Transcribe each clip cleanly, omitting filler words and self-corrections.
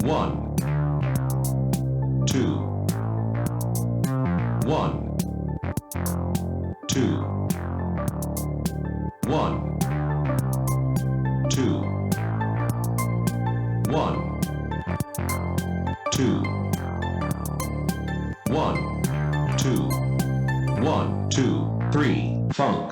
1, 2, 1, 2, 1, 2, 1, 2, 1, 2, 1, 2, 3, funk.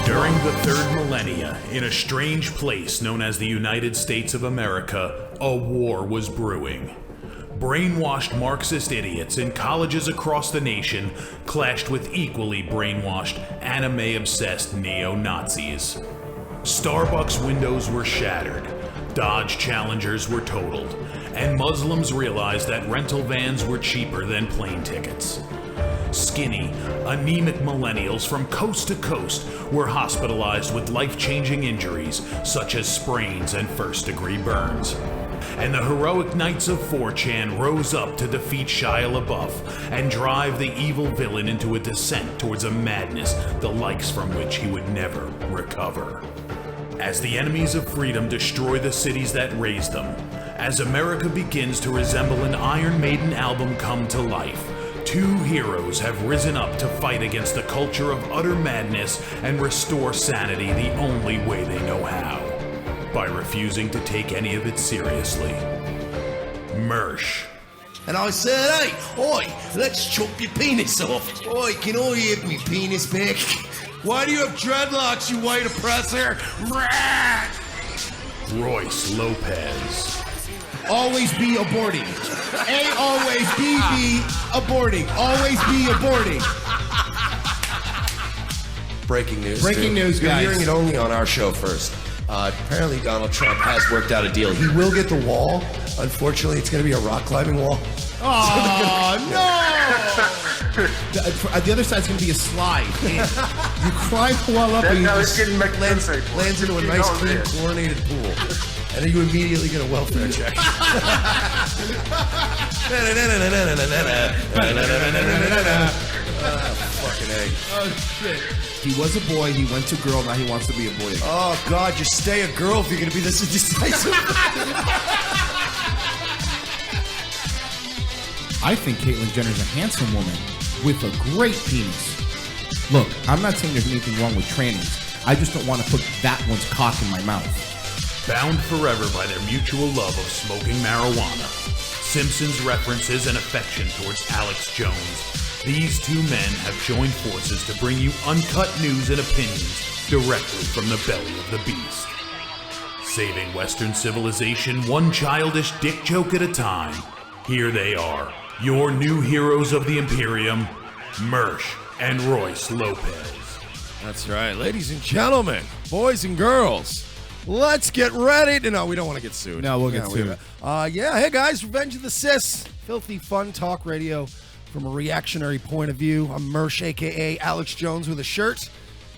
During the third millennia, in a strange place known as the United States of America, a war was brewing. Brainwashed Marxist idiots in colleges across the nation clashed with equally brainwashed, anime-obsessed neo-Nazis. Starbucks windows were shattered, Dodge Challengers were totaled, and Muslims realized that rental vans were cheaper than plane tickets. Skinny, anemic millennials from coast to coast were hospitalized with life-changing injuries such as sprains and first-degree burns. And the heroic knights of 4chan rose up to defeat Shia LaBeouf and drive the evil villain into a descent towards a madness the likes from which he would never recover. As the enemies of freedom destroy the cities that raised them, as America begins to resemble an Iron Maiden album come to life, two heroes have risen up to fight against the culture of utter madness and restore sanity the only way they know how, by refusing to take any of it seriously. Mersh. And I said, hey, oi, let's chop your penis off. Oi, can I have me penis back? Why do you have dreadlocks, you white oppressor? Royce Lopez. Always be aborting. A always be aborting. Always be aborting. Breaking news. Breaking news, guys. You're hearing it only on our show first. Apparently Donald Trump has worked out a deal. He will get the wall. Unfortunately, it's going to be a rock climbing wall. Oh, no! The other side's going to be a slide. You climb the wall up and you just lands into a nice, clean, chlorinated pool. And then you immediately get a welfare check. Fucking egg. Oh, shit. He was a boy, he went to girl, now he wants to be a boy again. Oh, God, just stay a girl if you're going to be this indecisive. I think Caitlyn Jenner's a handsome woman with a great penis. Look, I'm not saying there's anything wrong with trannies. I just don't want to put that one's cock in my mouth. Bound forever by their mutual love of smoking marijuana, Simpsons references and affection towards Alex Jones, these two men have joined forces to bring you uncut news and opinions directly from the belly of the beast. Saving Western civilization one childish dick joke at a time, here they are, your new heroes of the Imperium, Mersh and Royce Lopez. That's right, ladies and gentlemen, boys and girls, Let's get ready. No, we don't want to get sued. No, we'll get sued. Hey guys, Revenge of the Cis. Filthy fun talk radio from a reactionary point of view. I'm Mersh, a.k.a. Alex Jones with a shirt.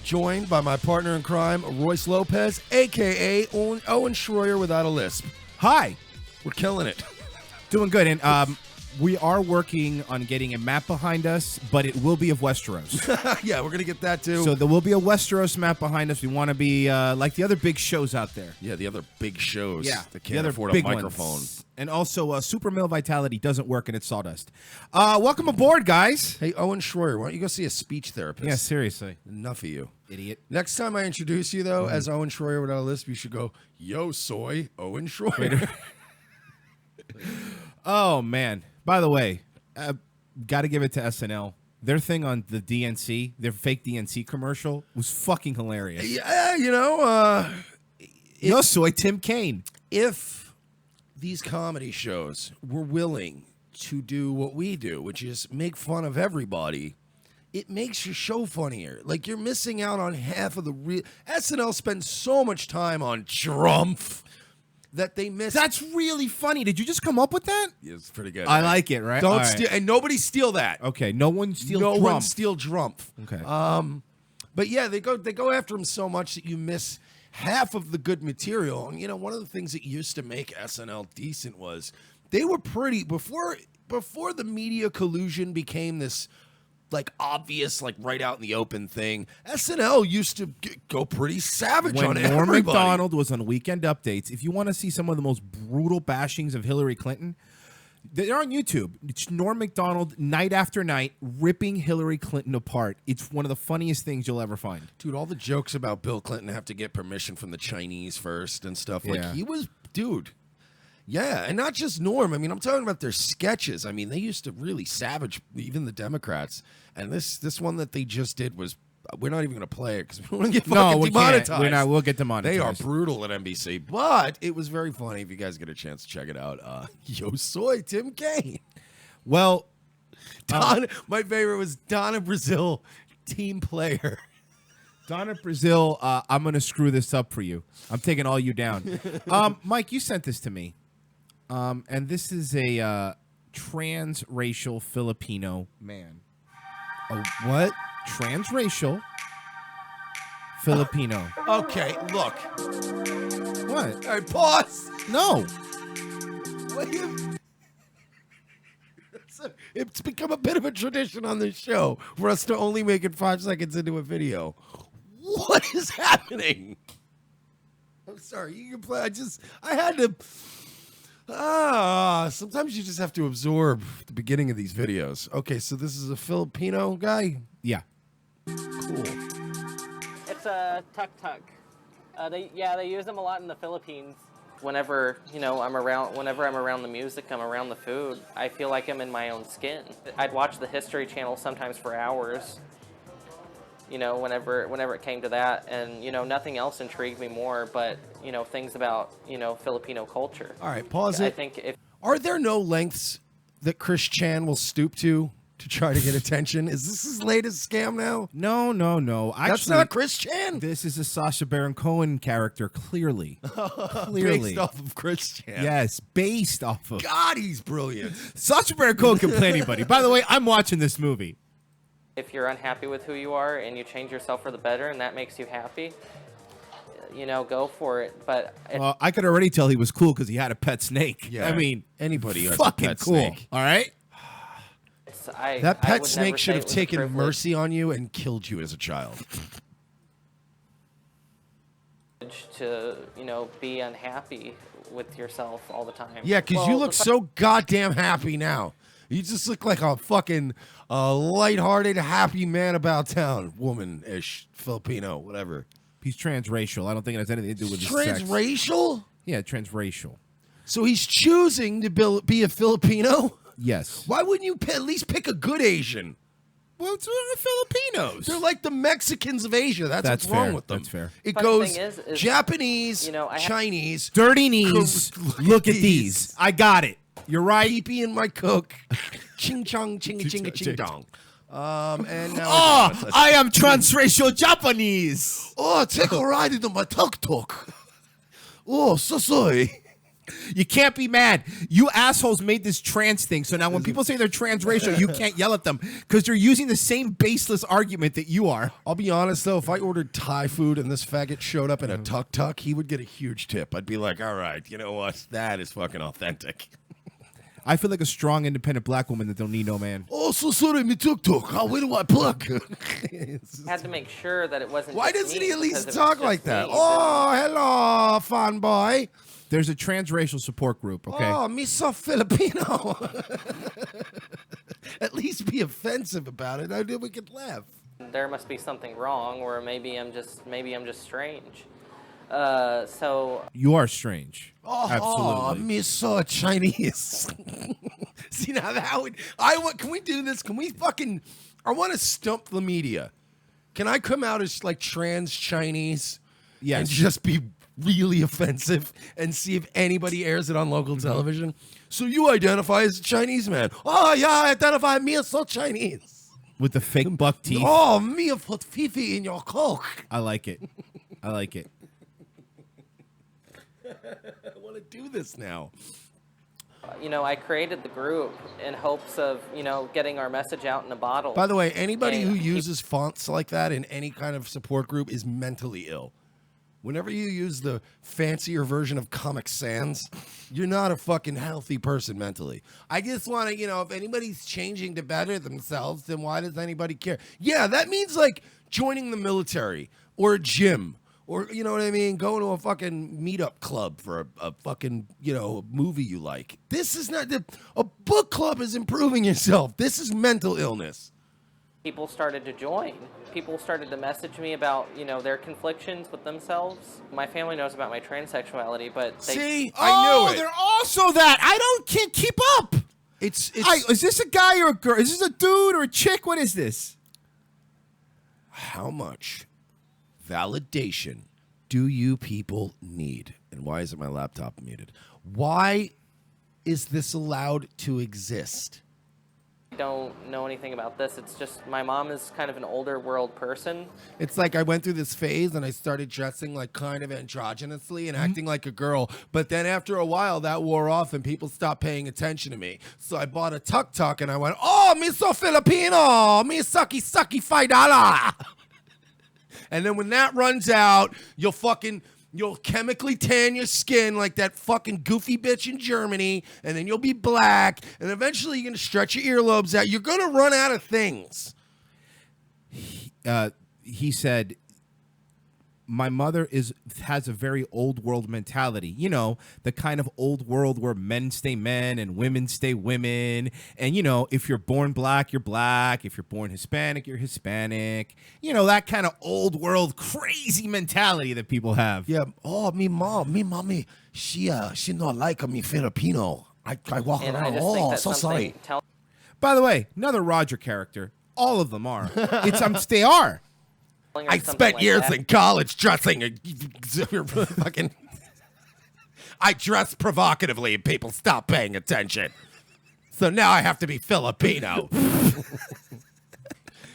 Joined by my partner in crime, Royce Lopez, a.k.a. Owen Schroyer without a lisp. Hi. We're killing it. Doing good. And we are working on getting a map behind us, but it will be of Westeros. Yeah, we're going to get that too. So there will be a Westeros map behind us. We want to be like the other big shows out there. Yeah, the other big shows. Yeah, that can't afford a microphone. Ones. And also, Super Male Vitality doesn't work and it's sawdust. Welcome aboard, guys. Hey, Owen Schroyer, why don't you go see a speech therapist? Yeah, seriously. Enough of you. Idiot. Next time I introduce you, though, as Owen Schroyer without a lisp, you should go, yo, soy, Owen Schroyer. Oh, man. By the way, got to give it to SNL. Their thing on the DNC, their fake DNC commercial, was fucking hilarious. Yeah, Yo soy Tim Kaine. If these comedy shows were willing to do what we do, which is make fun of everybody, it makes your show funnier. Like, you're missing out on half of the real... SNL spends so much time on Trump that they miss... That's really funny. Did you just come up with that? Yeah, it's pretty good. I like it, right? Don't steal... And nobody steal that. Okay, no one steal No Trump. one steal Trump. Okay. But yeah, they go after him so much that you miss half of the good material. And, one of the things that used to make SNL decent was they were pretty... Before the media collusion became this... like obvious, like right out in the open thing, SNL used to go pretty savage on When everybody. Norm Macdonald was on Weekend Updates, if you want to see some of the most brutal bashings of Hillary Clinton, they're on YouTube. It's Norm Macdonald night after night ripping Hillary Clinton apart. It's one of the funniest things you'll ever find. Dude, all the jokes about Bill Clinton have to get permission from the Chinese first and stuff. Like, Yeah. he was, dude. Yeah, and not just Norm. I mean, I'm talking about their sketches. I mean, they used to really savage even the Democrats. And this one that they just did was, we're not even going to play it because we want to get fucking demonetized. Can't. We're not. We'll get demonetized. They are brutal at NBC, but it was very funny. If you guys get a chance to check it out, yo soy Tim Kaine. Well, My favorite was Donna Brazil, team player. Donna Brazil, I'm going to screw this up for you. I'm taking all you down. Mike, you sent this to me. And this is a transracial Filipino man. Oh, what? Transracial Filipino. Okay, look. What? All right, pause. No. It's become a bit of a tradition on this show for us to only make it 5 seconds into a video. What is happening? I'm sorry. You can play. I had to... sometimes you just have to absorb the beginning of these videos. Okay, so this is a Filipino guy? Yeah. Cool. It's a tuk-tuk. They use them a lot in the Philippines. Whenever I'm around the music, I'm around the food, I feel like I'm in my own skin. I'd watch the History Channel sometimes for hours. Whenever it came to that, and nothing else intrigued me more, but things about Filipino culture. All right, pause it. I think Are there no lengths that Chris Chan will stoop to try to get attention? Is this his latest scam now? No. Actually, that's not Chris Chan. This is a Sacha Baron Cohen character, clearly. Clearly. Based off of Chris Chan. Yes, based off of. God, he's brilliant. Sacha Baron Cohen can play anybody. By the way, I'm watching this movie. if you're unhappy with who you are and you change yourself for the better and that makes you happy, go for it. But well, I could already tell he was cool because he had a pet snake. Yeah, I mean, anybody who has fucking a pet cool. snake. All right. That pet would snake never should say have it was a taken privilege mercy on you and killed you as a child. to be unhappy with yourself all the time. Yeah, because you look so goddamn happy now. You just look like a fucking lighthearted, happy man about town, woman-ish, Filipino, whatever. He's transracial. I don't think it has anything to do with his sex. Transracial? Yeah, transracial. So he's choosing to be a Filipino? Yes. Why wouldn't you at least pick a good Asian? Well, it's Filipinos. They're like the Mexicans of Asia. That's what's wrong fair. with them. That's fair. It Funny goes thing is Japanese, I have- Chinese, Dirty knees. Look at these. I got it. You're right. pee in my cook, ching chong, ching ching ching dong. And now I am transracial Japanese. take a ride in my tuk tuk. Oh, so sorry. You can't be mad. You assholes made this trans thing. So now when people say they're transracial, you can't yell at them because they're using the same baseless argument that you are. I'll be honest, though. If I ordered Thai food and this faggot showed up in a tuk-tuk, he would get a huge tip. I'd be like, all right, you know what? That is fucking authentic. I feel like a strong, independent black woman that don't need no man. Oh, so sorry, me tuk-tuk. Oh, where do I plug? Had to make sure that it wasn't. Why just doesn't me, he at least because if it's talk just like that? me, Oh, hello, fun boy. There's a transracial support group, okay? Oh, me so Filipino. At least be offensive about it. I knew we could laugh. then there must be something wrong, or maybe I'm just strange. So You are strange. Oh, Absolutely. me so Chinese. See, now that would, can we do this? Can we fucking, I want to stump the media. Can I come out as like trans Chinese? Yes. And just be really offensive and see if anybody airs it on local television? So you identify as a Chinese man. Oh, yeah, I identify me as so Chinese. With the fake buck teeth. Oh, me have put Fifi in your Coke. I like it. I like it. I want to do this now. I created the group in hopes of getting our message out in a bottle. By the way, anybody who And uses fonts like that in any kind of support group is mentally ill. Whenever you use the fancier version of Comic Sans, you're not a fucking healthy person mentally. I just want to, if anybody's changing to better themselves, then why does anybody care? Yeah, that means like joining the military or a gym or, you know what I mean, going to a fucking meetup club for a fucking, movie you like. This is not, a book club is improving yourself. This is mental illness. people started to join. People started to message me about, their conflictions with themselves. My family knows about my transsexuality, but they... See, I knew it. They're also that. Can't keep up. It's Is this a guy or a girl? Is this a dude or a chick? What is this? How much validation do you people need? And why isn't my laptop muted? Why is this allowed to exist? I don't know anything about this. It's just my mom is kind of an older world person. It's like I went through this phase and I started dressing like kind of androgynously and acting like a girl. But then after a while that wore off and people stopped paying attention to me. So I bought a tuk-tuk and I went, oh, me so Filipino, me sucky $5. And then when that runs out, you'll chemically tan your skin like that fucking goofy bitch in Germany, and then you'll be black, and eventually you're going to stretch your earlobes out. You're going to run out of things. He said, my mother has a very old world mentality. The kind of old world where men stay men and women stay women. And, if you're born black, you're black. If you're born Hispanic, you're Hispanic. That kind of old world crazy mentality that people have. Yeah. Oh, me mommy, she not like me Filipino. I walk And around. I just think Oh, that's so sorry. something... By the way, another Roger character. All of them are. They are. I spent years in college dressing fucking. I dress provocatively and people stop paying attention. So now I have to be Filipino.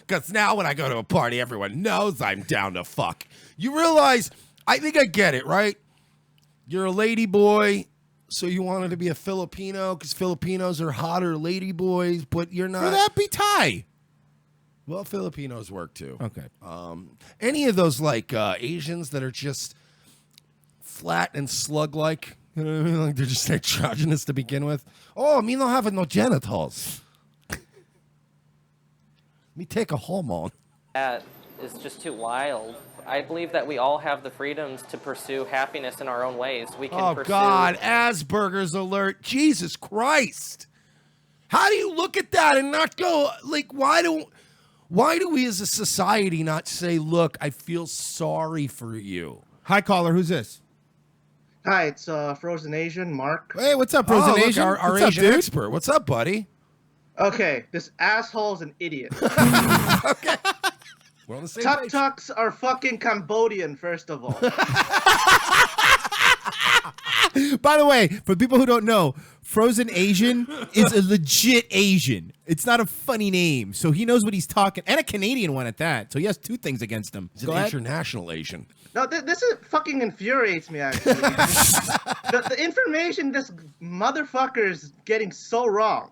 Because now when I go to a party, everyone knows I'm down to fuck. You realize, I think I get it, right? You're a lady boy, so you wanted to be a Filipino because Filipinos are hotter lady boys, but you're not. For that be Thai. Well, Filipinos work too. Okay. Any of those like Asians that are just flat and slug-like, you know what I mean? Like they're just androgynous to begin with. Oh, me not having no genitals. Me take a hormone. That is just too wild. I believe that we all have the freedoms to pursue happiness in our own ways. We can pursue... God, Asperger's alert. Jesus Christ. How do you look at that and not go, like, why do we as a society not say, look, I feel sorry for you? Hi, caller. Who's this? Hi, it's Frozen Asian, Mark. Hey, what's up, Frozen look, Asian? our What's up, Asian dude? expert. What's up, buddy? Okay, this asshole's an idiot. Okay. We're on the same page. Tuk-tuks are fucking Cambodian, first of all. By the way, for people who don't know, Frozen Asian is a legit Asian. It's not a funny name, so he knows what he's talking, and a Canadian one at that. So he has two things against him. He's an international Asian. No, this is fucking infuriates me, actually. the information this motherfucker is getting so wrong.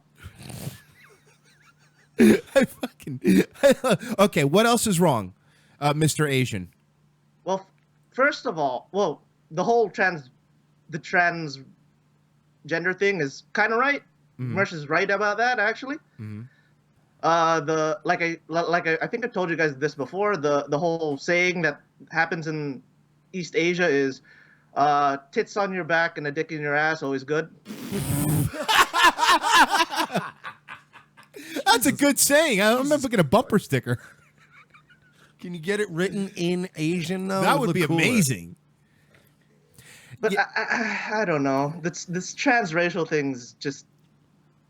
Okay, what else is wrong, Mr. Asian? Well, first of all, the whole transgender thing is kind of right. Mersh is right about that, actually. I think I told you guys this before. The whole saying that happens in East Asia is, tits on your back and a dick in your ass, always good. That's a good saying. I remember getting a bumper sticker. Can you get it written in Asian though? That would be amazing. But yeah. I don't know. This transracial thing's just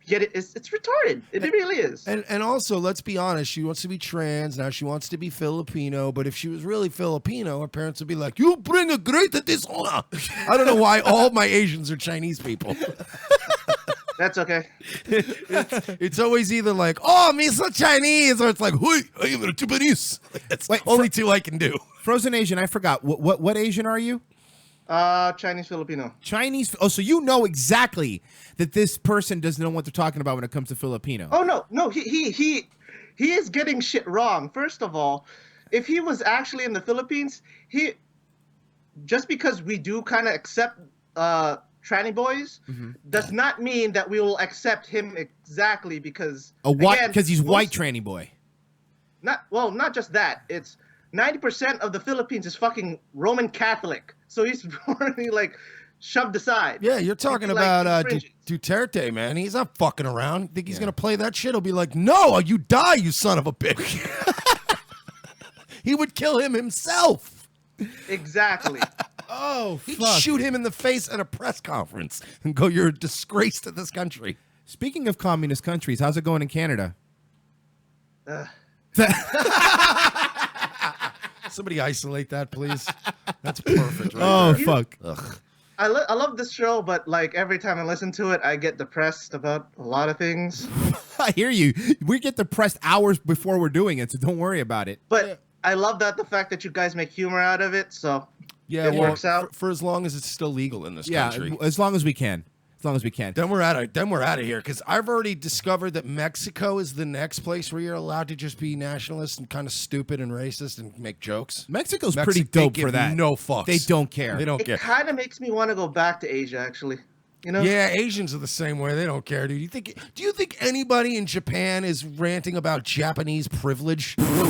it's retarded. It really is. And also, let's be honest. She wants to be trans now. She wants to be Filipino. But if she was really Filipino, her parents would be like, "You bring a great dishonor." I don't know why all my Asians are Chinese people. That's okay. It's always either like, "Oh, me so Chinese," or it's like, "Hui, I am a Japanese." It's only two I can do. Frozen Asian. I forgot. What Asian are you? Chinese Filipino. Chinese. Oh, so you know exactly that this person doesn't know what they're talking about when it comes to Filipino. Oh no, he is getting shit wrong. First of all, if he was actually in the Philippines, just because we do kind of accept tranny boys does not mean that we will accept him exactly because he's white tranny boy. Not just that. It's 90% of the Philippines is fucking Roman Catholic, so he's already like shoved aside. Yeah, you're talking about Duterte, man. He's not fucking around. Think he's gonna play that shit? He'll be like, "No, you die, you son of a bitch." He would kill him himself. Exactly. Oh, he'd shoot him in the face at a press conference and go, "You're a disgrace to this country." Speaking of communist countries, how's it going in Canada? Somebody isolate that, please. That's perfect. Right there. Fuck. Ugh. I love this show, but like every time I listen to it, I get depressed about a lot of things. I hear you. We get depressed hours before we're doing it, so don't worry about it. But I love the fact that you guys make humor out of it, so it works out. For as long as it's still legal in this country. Yeah, as long as we can. As long as we can. Then we're out of here because I've already discovered that Mexico is the next place where you're allowed to just be nationalist and kind of stupid and racist and make jokes. Mexico's pretty dope for that. No fucks. They don't care. They don't care. It kind of makes me want to go back to Asia, actually. You know? Yeah, Asians are the same way. They don't care, dude. Do you think anybody in Japan is ranting about Japanese privilege? No.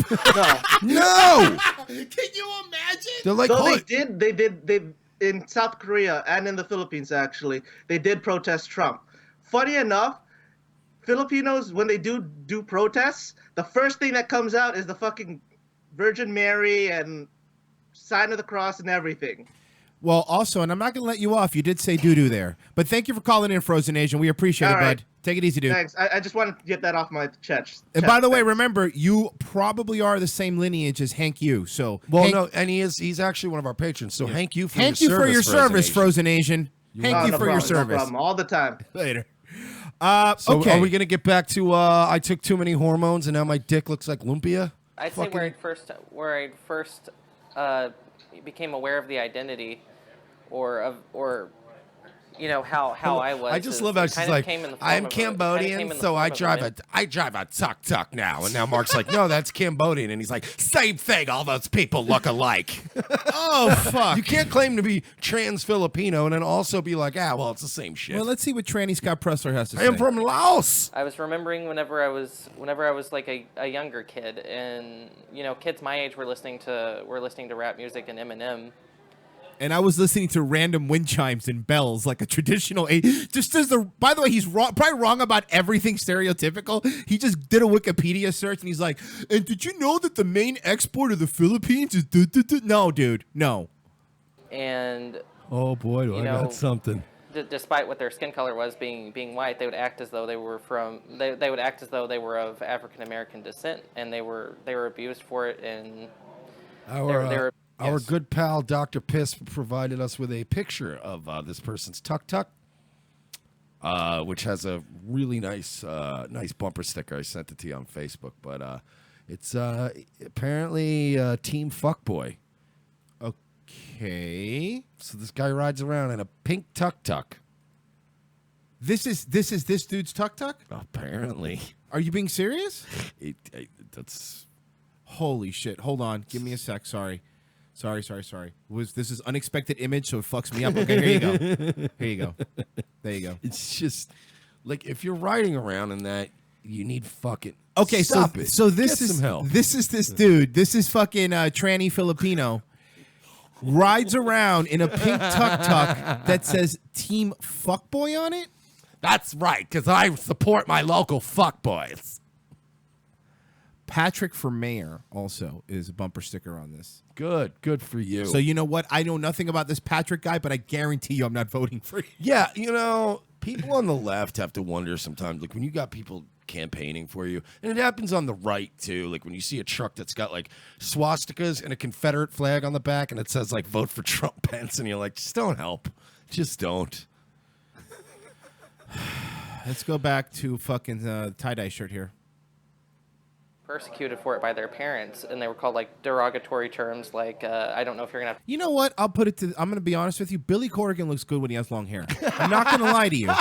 Can you imagine? They're like, they did in South Korea and in the Philippines, actually, they did protest Trump. Funny enough, Filipinos, when they do protests, the first thing that comes out is the fucking Virgin Mary and sign of the cross and everything. Well, also, and I'm not going to let you off, you did say doo-doo there. But thank you for calling in, Frozen Asian. We appreciate it, bud. Take it easy, dude. Thanks. I just wanted to get that off my chest. And by the way, remember, you probably are the same lineage as Hank Yu. So, no, and he's actually one of our patrons. So, Hank Yu for your service, Frozen Asian. Thank you for your service. No problem. All the time. Later. So, okay. are we going to get back to I took too many hormones and now my dick looks like lumpia? I'd say where I first became aware of the identity, or you know how I was. I just love how she's like, I'm Cambodian, so I drive a tuk-tuk now. And now Mark's like, no, that's Cambodian. And he's like, same thing. All those people look alike. Oh, fuck. You can't claim to be trans Filipino and then also be like, well, it's the same shit. Well, let's see what tranny Scott Pressler has to say. I am from Laos. I was remembering whenever I was like a younger kid, and kids my age were listening to rap music and Eminem. And I was listening to random wind chimes and bells, like a traditional. Just as by the way, he's probably wrong about everything stereotypical. He just did a Wikipedia search and he's like, "And did you know that the main export of the Philippines is?" No, dude, no. And oh boy, do I got something. Despite what their skin color was, being white, they would act as though they were they would act as though they were of African American descent, and they were abused for it, and they were Our Yes. good pal Dr. Piss provided us with a picture of this person's tuk-tuk, which has a really nice bumper sticker. I sent it to you on Facebook, but it's apparently Team Fuckboy. Okay. So this guy rides around in a pink tuk-tuk. This is this dude's tuk-tuk? Apparently. Are you being serious? That's... Holy shit. Hold on. Give me a sec. Sorry. This is unexpected image, so it fucks me up. Okay, here you go. Here you go. There you go. It's just like if you're riding around in that, you need fucking Stop it. So this Get is some help. this is this dude. This is fucking tranny Filipino. Rides around in a pink tuk-tuk that says Team Fuckboy on it. That's right, because I support my local fuckboys. Patrick for mayor also is a bumper sticker on this. Good for you. So you know what? I know nothing about this Patrick guy, but I guarantee you I'm not voting for you. yeah, people on the left have to wonder sometimes, like when you got people campaigning for you, and it happens on the right too, like when you see a truck that's got like swastikas and a Confederate flag on the back and it says like vote for Trump Pence, and you're like, just don't help. Just don't. Let's go back to fucking tie-dye shirt here. Persecuted for it by their parents, and they were called like derogatory terms like I don't know if you're gonna have You know what? I'm going to be honest with you. Billy Corrigan looks good when he has long hair. I'm not going to lie to you.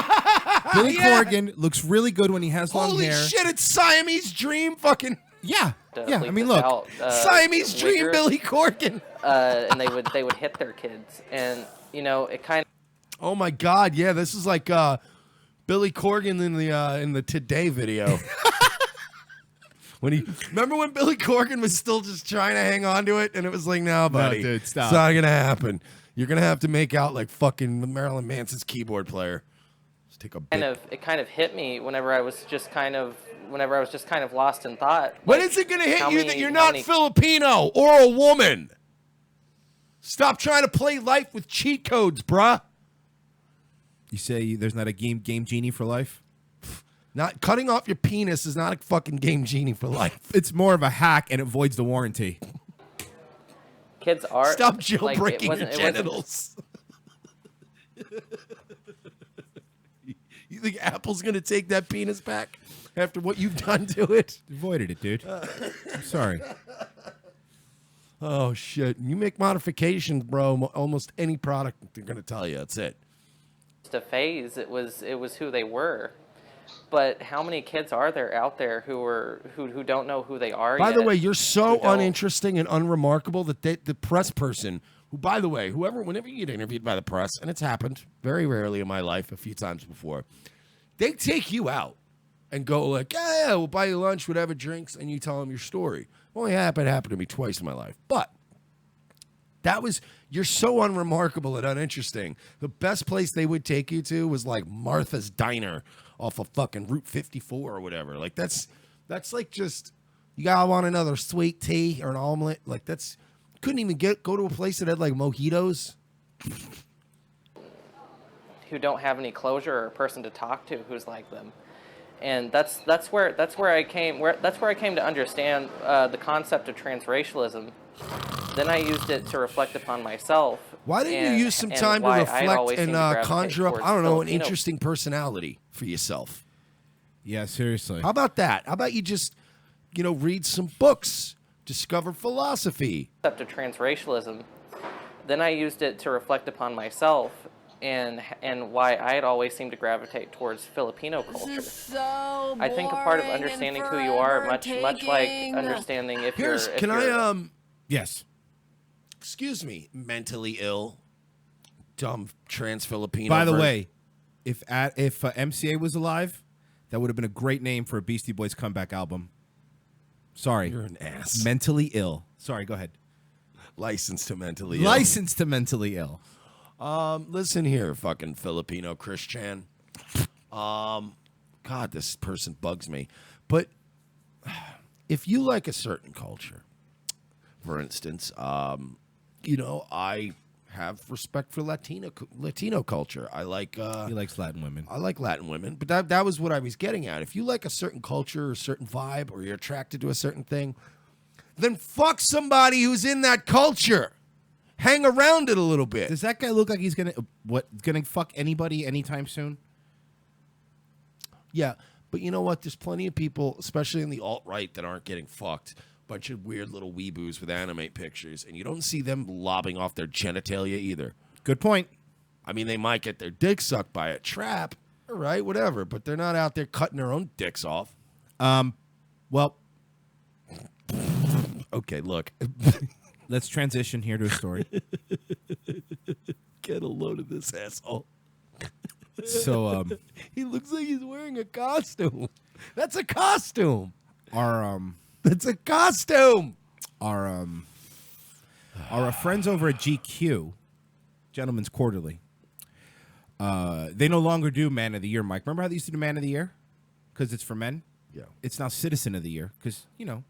Billy Corrigan looks really good when he has long Holy hair. shit, it's Siamese Dream fucking... Yeah. to Yeah, I bleep mean, this look. out, Siamese Dream wigger, Billy Corgan. and they would hit their kids, and it kind Oh my God, yeah, this is like Billy Corgan in the Today video. Remember when Billy Corgan was still just trying to hang on to it, and it was like, no, buddy, dude, stop. it's not gonna happen. You're gonna have to make out like fucking Marilyn Manson's keyboard player. Just take a bit. it kind of hit me whenever I was just kind of lost in thought. When Like, is it gonna hit how you many- that you're how not many- Filipino or a woman? Stop trying to play life with cheat codes, bruh. You say there's not a game genie for life? Not cutting off your penis is not a fucking game genie for life. It's more of a hack and it voids the warranty. Kids are Stop like, jailbreaking it wasn't- your genitals. You think Apple's gonna take that penis back after what you've done to it? Voided it, dude. I'm sorry. Oh shit! You make modifications, bro. Almost any product they're gonna tell you. That's it. a phase. It was who they were. But how many kids are there out there who don't know who they are? By the yet, way, you're so who don't- uninteresting and unremarkable that the press person, who, by the way, whenever you get interviewed by the press, and it's happened very rarely in my life, a few times before, they take you out and go like, yeah, we'll buy you lunch, whatever, drinks, and you tell them your story. Only happened to me twice in my life, but you're so unremarkable and uninteresting. The best place they would take you to was like Martha's Diner off of fucking Route 54 or whatever. Like that's like just, you gotta want another sweet tea or an omelet. Like couldn't even go to a place that had like mojitos. who don't have any closure or a person to talk to who's like them. And that's where I came to understand the concept of transracialism. Then I used it to reflect upon myself. Why didn't and- you use some and time to why I'd reflect always and seemed to gravitate conjure up, towards I don't know, an Filipino. interesting personality for yourself? Yeah, seriously. How about that? How about you just, read some books, discover philosophy? Concept of transracialism. Then I used it to reflect upon myself and why I had always seemed to gravitate towards Filipino culture. So I think a part of boring and understanding who you are, much like forever-taking. understanding if Here's, you're. If can you're, I, Yes. excuse me, mentally ill, dumb trans Filipino. By the way, if MCA was alive, that would have been a great name for a Beastie Boys comeback album. Sorry. You're an ass. Mentally ill. Sorry, go ahead. Licensed to mentally ill. Licensed to mentally ill. Listen here, fucking Filipino Christian. God, this person bugs me. But if you like a certain culture, for instance, I have respect for Latino culture. I like He likes Latin women. I like Latin women, but that was what I was getting at. If you like a certain culture or a certain vibe, or you're attracted to a certain thing, then fuck somebody who's in that culture. hang around it a little bit. Does that guy look like he's gonna fuck anybody anytime soon? Yeah, but you know what? There's plenty of people, especially in the alt-right, that aren't getting fucked. Bunch of weird little weeboos with animate pictures, and you don't see them lobbing off their genitalia either. Good point. I mean, they might get their dick sucked by a trap, all right, whatever, but they're not out there cutting their own dicks off. Well, okay, look. let's transition here to a story. Get a load of this asshole. So, he looks like he's wearing a costume. That's a costume. That's a costume. Our friends over at GQ, Gentlemen's Quarterly, they no longer do Man of the Year, Mike. Remember how they used to do Man of the Year? Because it's for men? Yeah. It's now Citizen of the Year because, you don't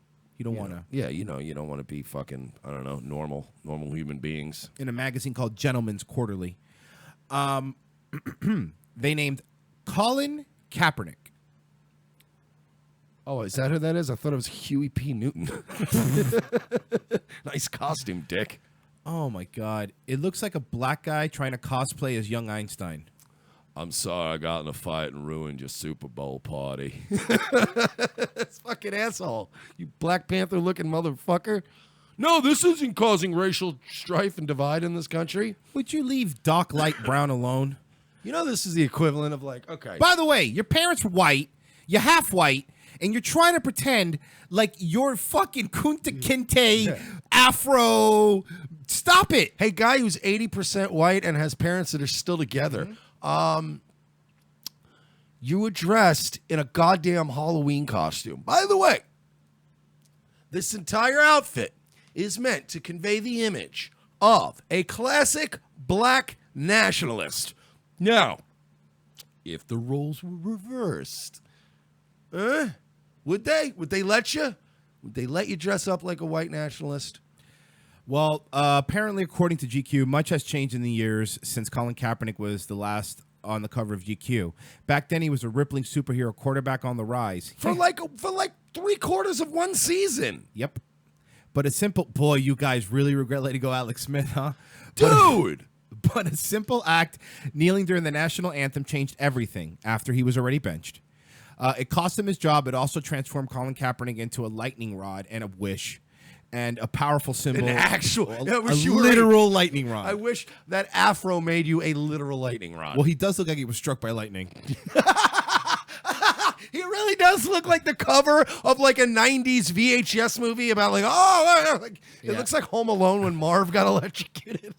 want to. Yeah, you don't want to be fucking, I don't know, normal human beings. In a magazine called Gentlemen's Quarterly. They named Colin Kaepernick. Oh, is that who that is? I thought it was Huey P. Newton. Nice costume, Dick. Oh, my God. It looks like a black guy trying to cosplay as young Einstein. I'm sorry I got in a fight and ruined your Super Bowl party. That's fucking asshole. You Black Panther looking motherfucker. No, this isn't causing racial strife and divide in this country. Would you leave Doc Light Brown alone? You know, this is the equivalent of like, okay. By the way, your parents were white, you're half white, and you're trying to pretend like you're fucking Kunta Kinte, Afro. Stop it. Hey, guy who's 80% white and has parents that are still together. You were dressed in a goddamn Halloween costume. By the way, this entire outfit is meant to convey the image of a classic black nationalist. Now, if the roles were reversed, would they? Would they let you? Would they let you dress up like a white nationalist? Well, apparently, according to GQ, much has changed in the years since Colin Kaepernick was the last on the cover of GQ. Back then, he was a rippling superhero quarterback on the rise. For like 3/4 of one season. Yep. But a simple... Boy, you guys really regret letting go Alex Smith, huh? Dude! But a simple act, kneeling during the national anthem, changed everything after he was already benched. It cost him his job. It also transformed Colin Kaepernick into a lightning rod and a wish. And a powerful symbol. An actual... A you were literal lightning rod. I wish that afro made you a literal lightning rod. Well, he does look like he was struck by lightning. He really does look like the cover of like a 90s VHS movie about like, it looks like Home Alone when Marv got electrocuted.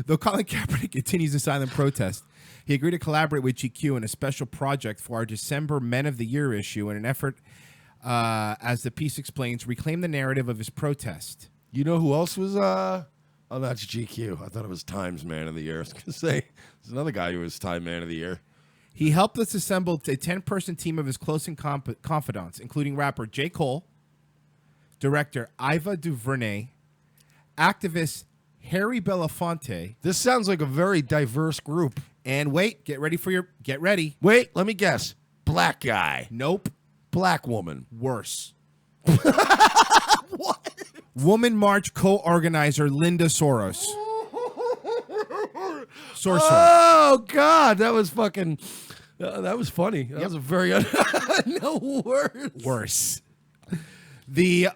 Though Colin Kaepernick continues to silent protest, he agreed to collaborate with GQ in a special project for our December Men of the Year issue in an effort, as the piece explains, reclaim the narrative of his protest. You know who else was, oh, that's GQ. I thought it was Times Man of the Year. I was going to say, there's another guy who was Time Man of the Year. He helped us assemble a 10-person team of his close and confidants, including rapper J. Cole, director Ava DuVernay, activist Harry Belafonte. This sounds like a very diverse group. And wait, get ready. Wait, let me guess. Black guy. Nope. Black woman. Worse. What? Woman March co-organizer Linda Soros. Oh, God. That was fucking... that was funny. That was a very... no words. Worse. The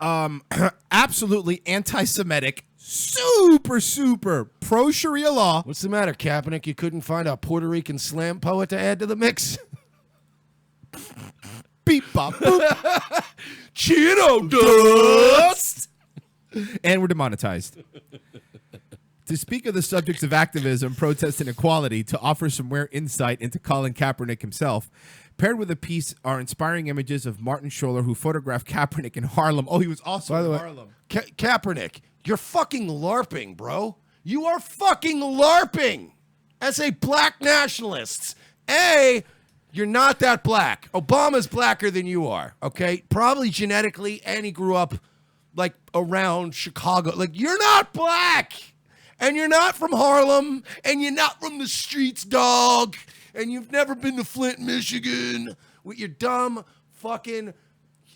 absolutely anti-Semitic, super pro-Sharia law. What's the matter, Kaepernick? You couldn't find a Puerto Rican slam poet to add to the mix? Beep, bop, boop. Cheeto dust! And we're demonetized. To speak of the subjects of activism, protest, and equality, to offer some rare insight into Colin Kaepernick himself, paired with a piece are inspiring images of Martin Scholler, who photographed Kaepernick in Harlem. Oh, he was also in Harlem. Kaepernick, you're fucking LARPing, bro. You are fucking LARPing as a black nationalist. You're not that black. Obama's blacker than you are, okay? Probably genetically, and he grew up, like, around Chicago. Like, you're not black! And you're not from Harlem, and you're not from the streets, dog, and you've never been to Flint, Michigan, with your dumb fucking...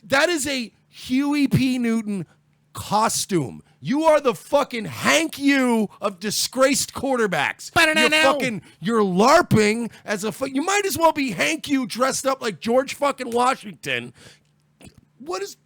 That is a Huey P. Newton costume. You are the fucking Hank U of disgraced quarterbacks. You're LARPing as you might as well be Hank U dressed up like George fucking Washington. What is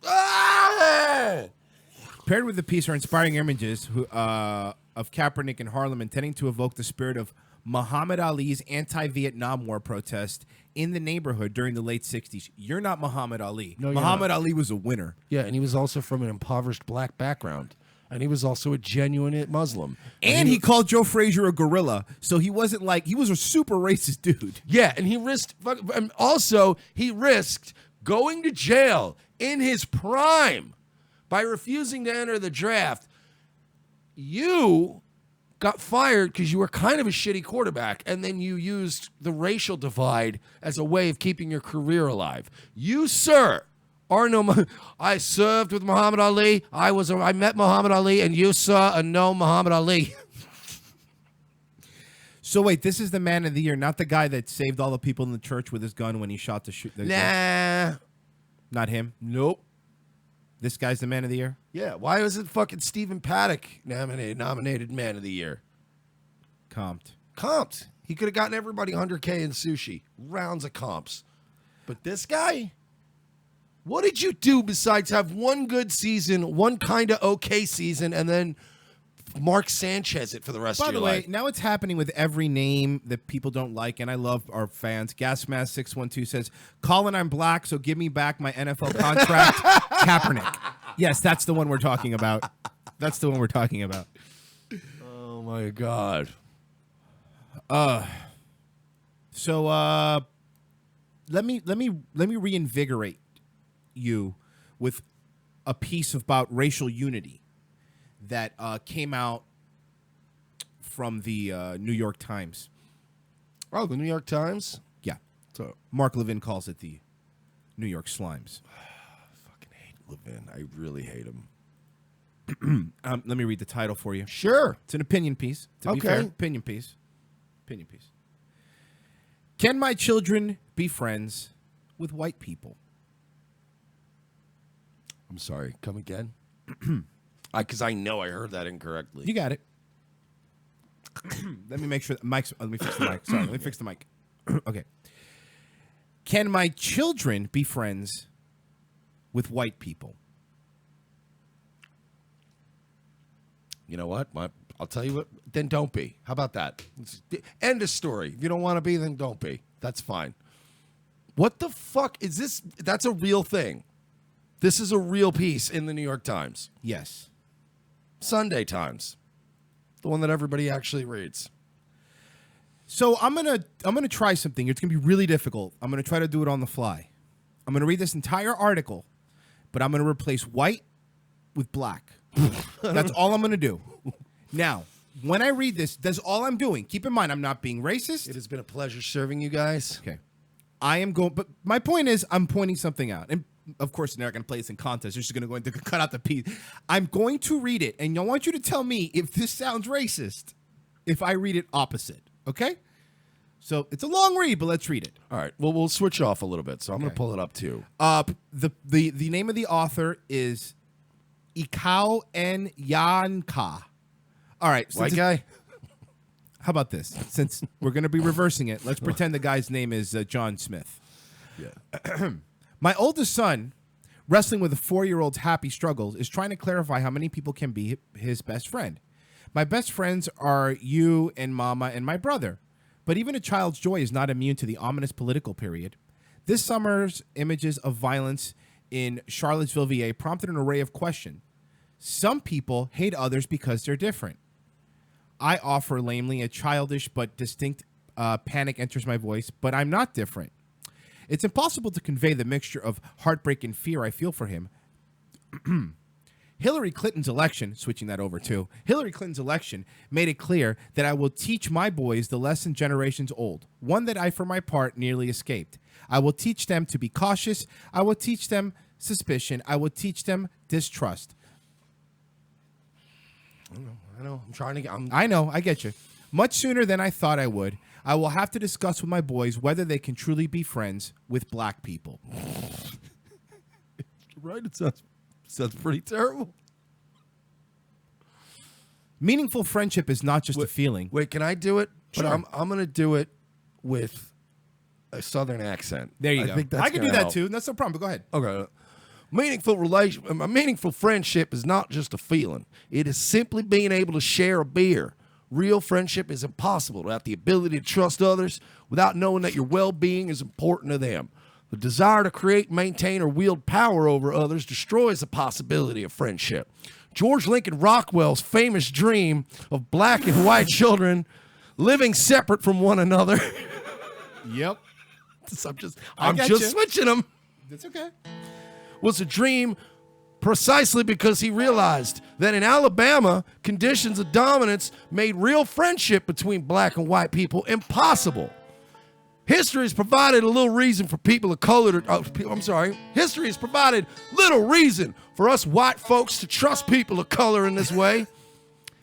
Paired with the piece are inspiring images of Kaepernick in Harlem, intending to evoke the spirit of Muhammad Ali's anti-Vietnam War protest in the neighborhood during the late 60s. You're not Muhammad Ali. No, Muhammad Ali was a winner. Yeah, and he was also from an impoverished black background. And he was also a genuine Muslim. And he called Joe Frazier a gorilla, so he wasn't like, he was a super racist dude. Yeah, and he risked, and also he risked going to jail in his prime by refusing to enter the draft. You got fired because you were kind of a shitty quarterback, and then you used the racial divide as a way of keeping your career alive. You, sir, are no. I served with Muhammad Ali. I met Muhammad Ali, and you, sir, are no Muhammad Ali. So wait, this is the man of the year, not the guy that saved all the people in the church with his gun when he shot the shoot. Nah, not him. nope. This guy's the man of the year. Yeah, why was it fucking Stephen Paddock nominated man of the year? Comped. He could have gotten everybody 100K in sushi. Rounds of comps. But this guy? What did you do besides have one good season, one kind of okay season, and then Mark Sanchez it for the rest of your life? By the way, now it's happening with every name that people don't like, and I love our fans. Gasmask612 says, Colin, I'm black, so give me back my NFL contract. Kaepernick. Yes, that's the one we're talking about. That's the one we're talking about. Oh, my God. So let me reinvigorate you with a piece about racial unity that came out from the New York Times. Oh, the New York Times? Yeah. So Mark Levin calls it the New York Slimes. I fucking hate Levin. I really hate him. Let me read the title for you. Sure. It's an opinion piece. To be Okay. fair, opinion piece. Opinion piece. Can my children be friends with white people? I'm sorry. Come again? Because I know I heard that incorrectly. You got it. Let me make sure. Let me fix the mic. Sorry, let me fix the mic. Okay. Can my children be friends with white people? You know what? I'll tell you what. Then don't be. How about that? End of story. If you don't want to be, then don't be. That's fine. What the fuck is this? That's a real thing. This is a real piece in the New York Times. Yes. Sunday Times. The one that everybody actually reads. So I'm gonna try something. It's gonna be really difficult. I'm gonna try to do it on the fly. I'm gonna read this entire article, but I'm gonna replace white with black. That's all I'm gonna do. Now, when I read this, that's all I'm doing. Keep in mind, I'm not being racist. It has been a pleasure serving you guys. Okay. I am going, but my point is, I'm pointing something out. And of course, they're not going to play this in contest. They're just going to go into cut out the piece. I'm going to read it, and I want you to tell me if this sounds racist if I read it opposite. Okay? So it's a long read, but let's read it. All right. Well, we'll switch off a little bit, so I'm going to pull it up too. The name of the author is Ikao N. Yanka. All right. White guy? How about this? Since we're going to be reversing it, let's pretend the guy's name is John Smith. Yeah. My oldest son, wrestling with a 4-year-old's happy struggles, is trying to clarify how many people can be his best friend. My best friends are you and Mama and my brother. But even a child's joy is not immune to the ominous political period. This summer's images of violence in Charlottesville, VA prompted an array of questions. Some people hate others because they're different. I offer lamely, a childish but distinct panic enters my voice, but I'm not different. It's impossible to convey the mixture of heartbreak and fear I feel for him. Hillary Clinton's election, switching that over to, Hillary Clinton's election made it clear that I will teach my boys the lesson generations old, one that I, for my part, nearly escaped. I will teach them to be cautious. I will teach them suspicion. I will teach them distrust. I know. I'm trying to. I know. I get you. Much sooner than I thought I would. I will have to discuss with my boys whether they can truly be friends with black people. Right? It sounds pretty terrible. Meaningful friendship is not just a feeling. Wait, can I do it? Sure. But I'm going to do it with a Southern accent. There you go. Think that's I can do gonna that help. too. That's no problem. But go ahead. Okay. A meaningful friendship is not just a feeling. It is simply being able to share a beer. Real friendship is impossible without the ability to trust others, without knowing that your well-being is important to them. The desire to create, maintain, or wield power over others destroys the possibility of friendship. George Lincoln Rockwell's famous dream of black and white children living separate from one another. Yep. I'm got just you. switching them. That's okay. Was a dream precisely because he realized that in Alabama, conditions of dominance made real friendship between black and white people impossible. History has provided a little reason for people of color History has provided little reason for us white folks to trust people of color in this way.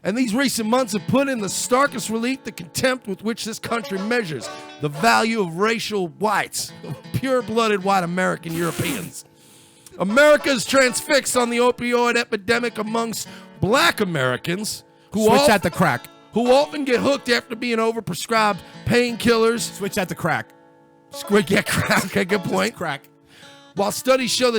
And these recent months have put in the starkest relief the contempt with which this country measures the value of racial whites, pure-blooded white American Europeans. America is transfixed on the opioid epidemic amongst black Americans who Switch at the crack. who often get hooked after being overprescribed painkillers. Switch at the crack. Yeah, crack. Okay, good point. Crack. While studies show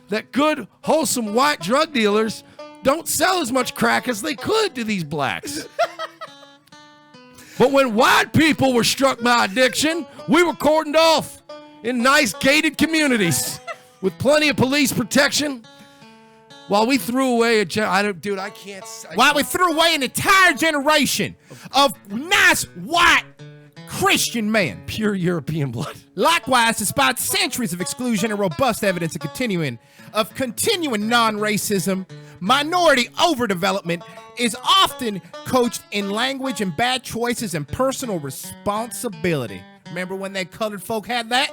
that good, wholesome white drug dealers don't sell as much crack as they could to these blacks. But when white people were struck by addiction, we were cordoned off in nice gated communities with plenty of police protection. While we threw away While we threw away an entire generation of nice white Christian men. pure European blood. Likewise, despite centuries of exclusion and robust evidence of continuing non-racism, minority overdevelopment is often coached in language and bad choices and personal responsibility. Remember when that colored folk had that?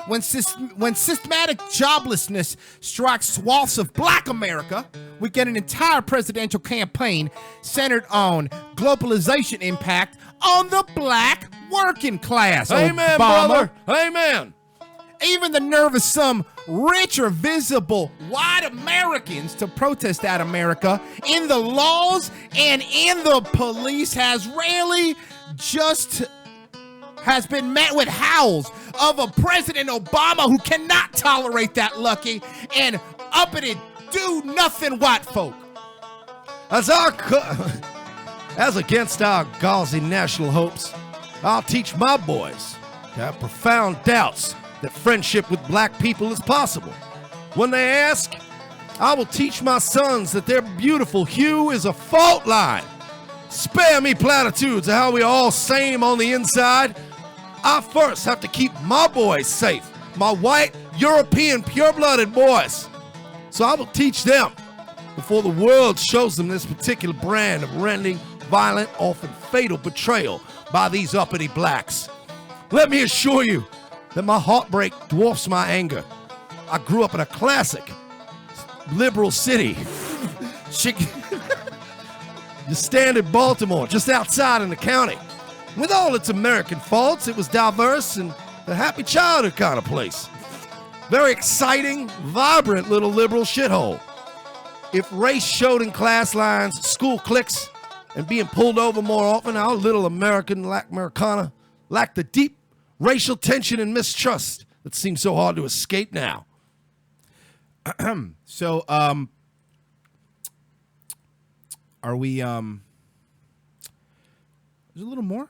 When systematic joblessness strikes swaths of black America, we get an entire presidential campaign centered on globalization impact on the black working class. Amen, Obama. brother. Amen. Even the nerve of some rich or visible white Americans to protest that America in the laws and in the police has been met with howls of a President Obama who cannot tolerate that lucky and uppity do-nothing white folk. As against our gauzy national hopes, I'll teach my boys to have profound doubts that friendship with black people is possible. When they ask, I will teach my sons that their beautiful hue is a fault line. Spare me platitudes of how we all same on the inside. I first have to keep my boys safe, my white, European, pure-blooded boys. So I will teach them before the world shows them this particular brand of rending, violent, often fatal betrayal by these uppity blacks. Let me assure you that my heartbreak dwarfs my anger. I grew up in a classic liberal city. The standard Baltimore, just outside in the county. With all its American faults, it was diverse and a happy childhood kind of place. Very exciting, vibrant little liberal shithole. If race showed in class lines, school cliques, and being pulled over more often, our little Americana lacked the deep racial tension and mistrust that seems so hard to escape now. So, are we, there's a little more?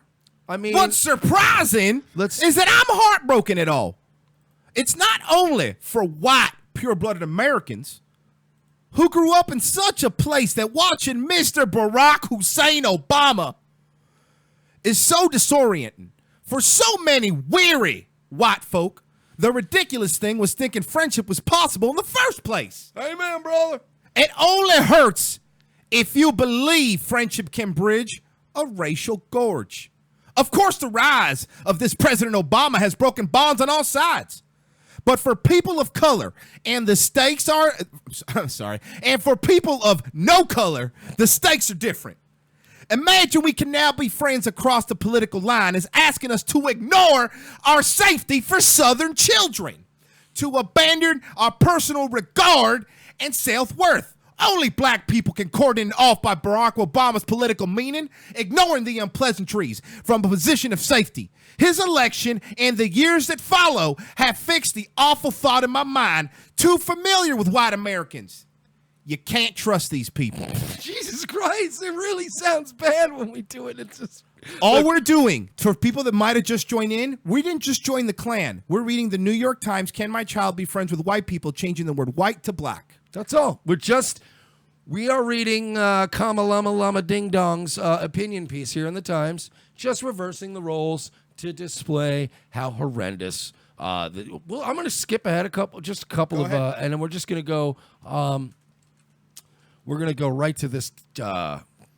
I mean, What's surprising is that I'm heartbroken at all. It's not only for white, pure-blooded Americans who grew up in such a place that watching Mr. Barack Hussein Obama is so disorienting. For so many weary white folk, the ridiculous thing was thinking friendship was possible in the first place. Amen, brother. It only hurts if you believe friendship can bridge a racial gorge. Of course, the rise of this President Obama has broken bonds on all sides. But for people of color, and the stakes are, and for people of no color, the stakes are different. Imagine we can now be friends across the political line is asking us to ignore our safety for Southern children, to abandon our personal regard and self-worth, Only black people can cordon off by Barack Obama's political meaning, ignoring the unpleasantries from a position of safety. His election and the years that follow have fixed the awful thought in my mind, too familiar with white Americans. You can't trust these people. Jesus Christ, it really sounds bad when we do it. It's just... All we're doing, for people that might have just joined in, we didn't just join the Klan. We're reading the New York Times, Can My Child Be Friends with White People, changing the word white to black. That's all. We are reading Kama Lama Lama Ding Dong's opinion piece here in the Times, just reversing the roles to display how horrendous. I'm going to skip ahead a couple of, and then we're just going to go. We're going to go right to this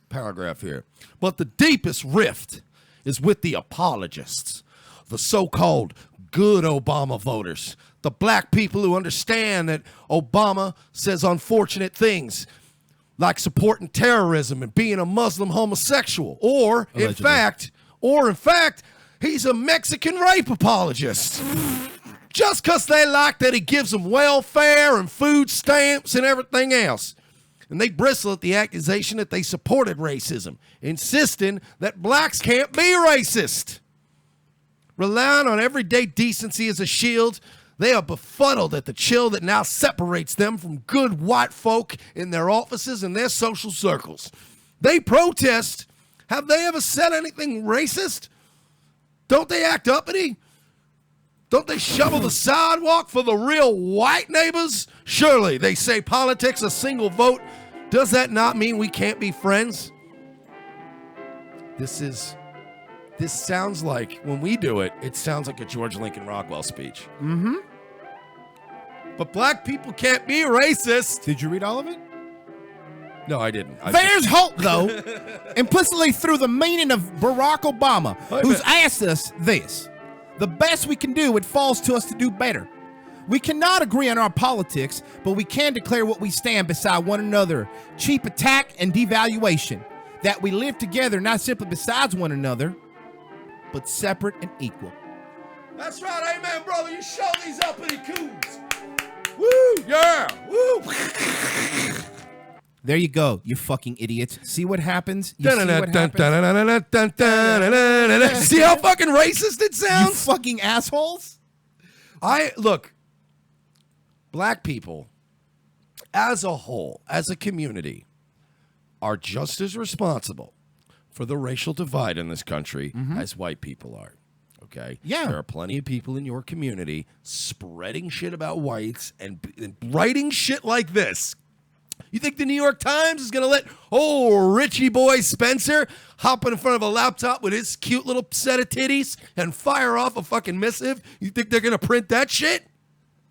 paragraph here. But the deepest rift is with the apologists, the so-called good Obama voters, the black people who understand that Obama says unfortunate things like supporting terrorism and being a Muslim homosexual, or in fact, he's a Mexican rape apologist. Just because they like that he gives them welfare and food stamps and everything else. And they bristle at the accusation that they supported racism, insisting that blacks can't be racist. Relying on everyday decency as a shield, they are befuddled at the chill that now separates them from good white folk in their offices and their social circles. They protest. Have they ever said anything racist? Don't they act uppity? Don't they shovel the sidewalk for the real white neighbors? Surely, they say politics a single vote. Does that not mean we can't be friends? This sounds like, when we do it, it sounds like a George Lincoln Rockwell speech. Mm-hmm. But black people can't be racist. Did you read all of it? No, I didn't. There's hope, though, implicitly through the meaning of Barack Obama, who's asked us this. The best we can do, it falls to us to do better. We cannot agree on our politics, but we can declare what we stand beside one another. Cheap attack and devaluation. That we live together, not simply besides one another, but separate and equal. That's right, amen, brother. You show these uppity coons. Woo, yeah, woo. There you go, you fucking idiots. See what happens? You see what happens? See how fucking racist it sounds? You fucking assholes. Look, black people, as a whole, as a community, are just as responsible for the racial divide in this country as white people are. Okay? Yeah. There are plenty of people in your community spreading shit about whites and writing shit like this. You think the New York Times is going to let Richie boy Spencer hop in front of a laptop with his cute little set of titties and fire off a fucking missive? You think they're going to print that shit?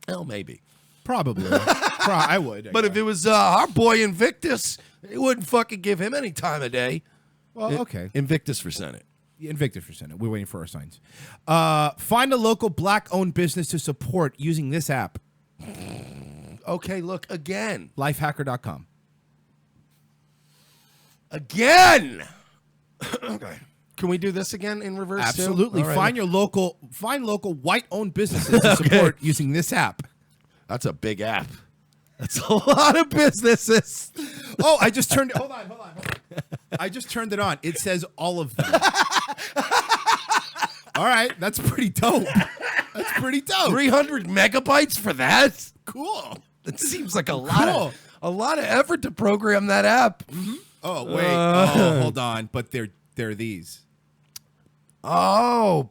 Hell, maybe. Probably. I would. But if it was our boy Invictus, it wouldn't fucking give him any time of day. Well, okay. Invictus for Senate. Invictus for Senate. We're waiting for our signs. Find a local black-owned business to support using this app. Okay, look, again. Lifehacker.com. Again! Okay. Can we do this again in reverse? Absolutely. Right. Find local white-owned businesses to support using this app. That's a big app. That's a lot of businesses. Oh, I just turned it. Hold on. I just turned it on. It says all of them. All right, that's pretty dope. 300 megabytes for that? Cool. That seems like a lot of effort to program that app. Mm-hmm. Oh, wait. Hold on. But they're these. Oh.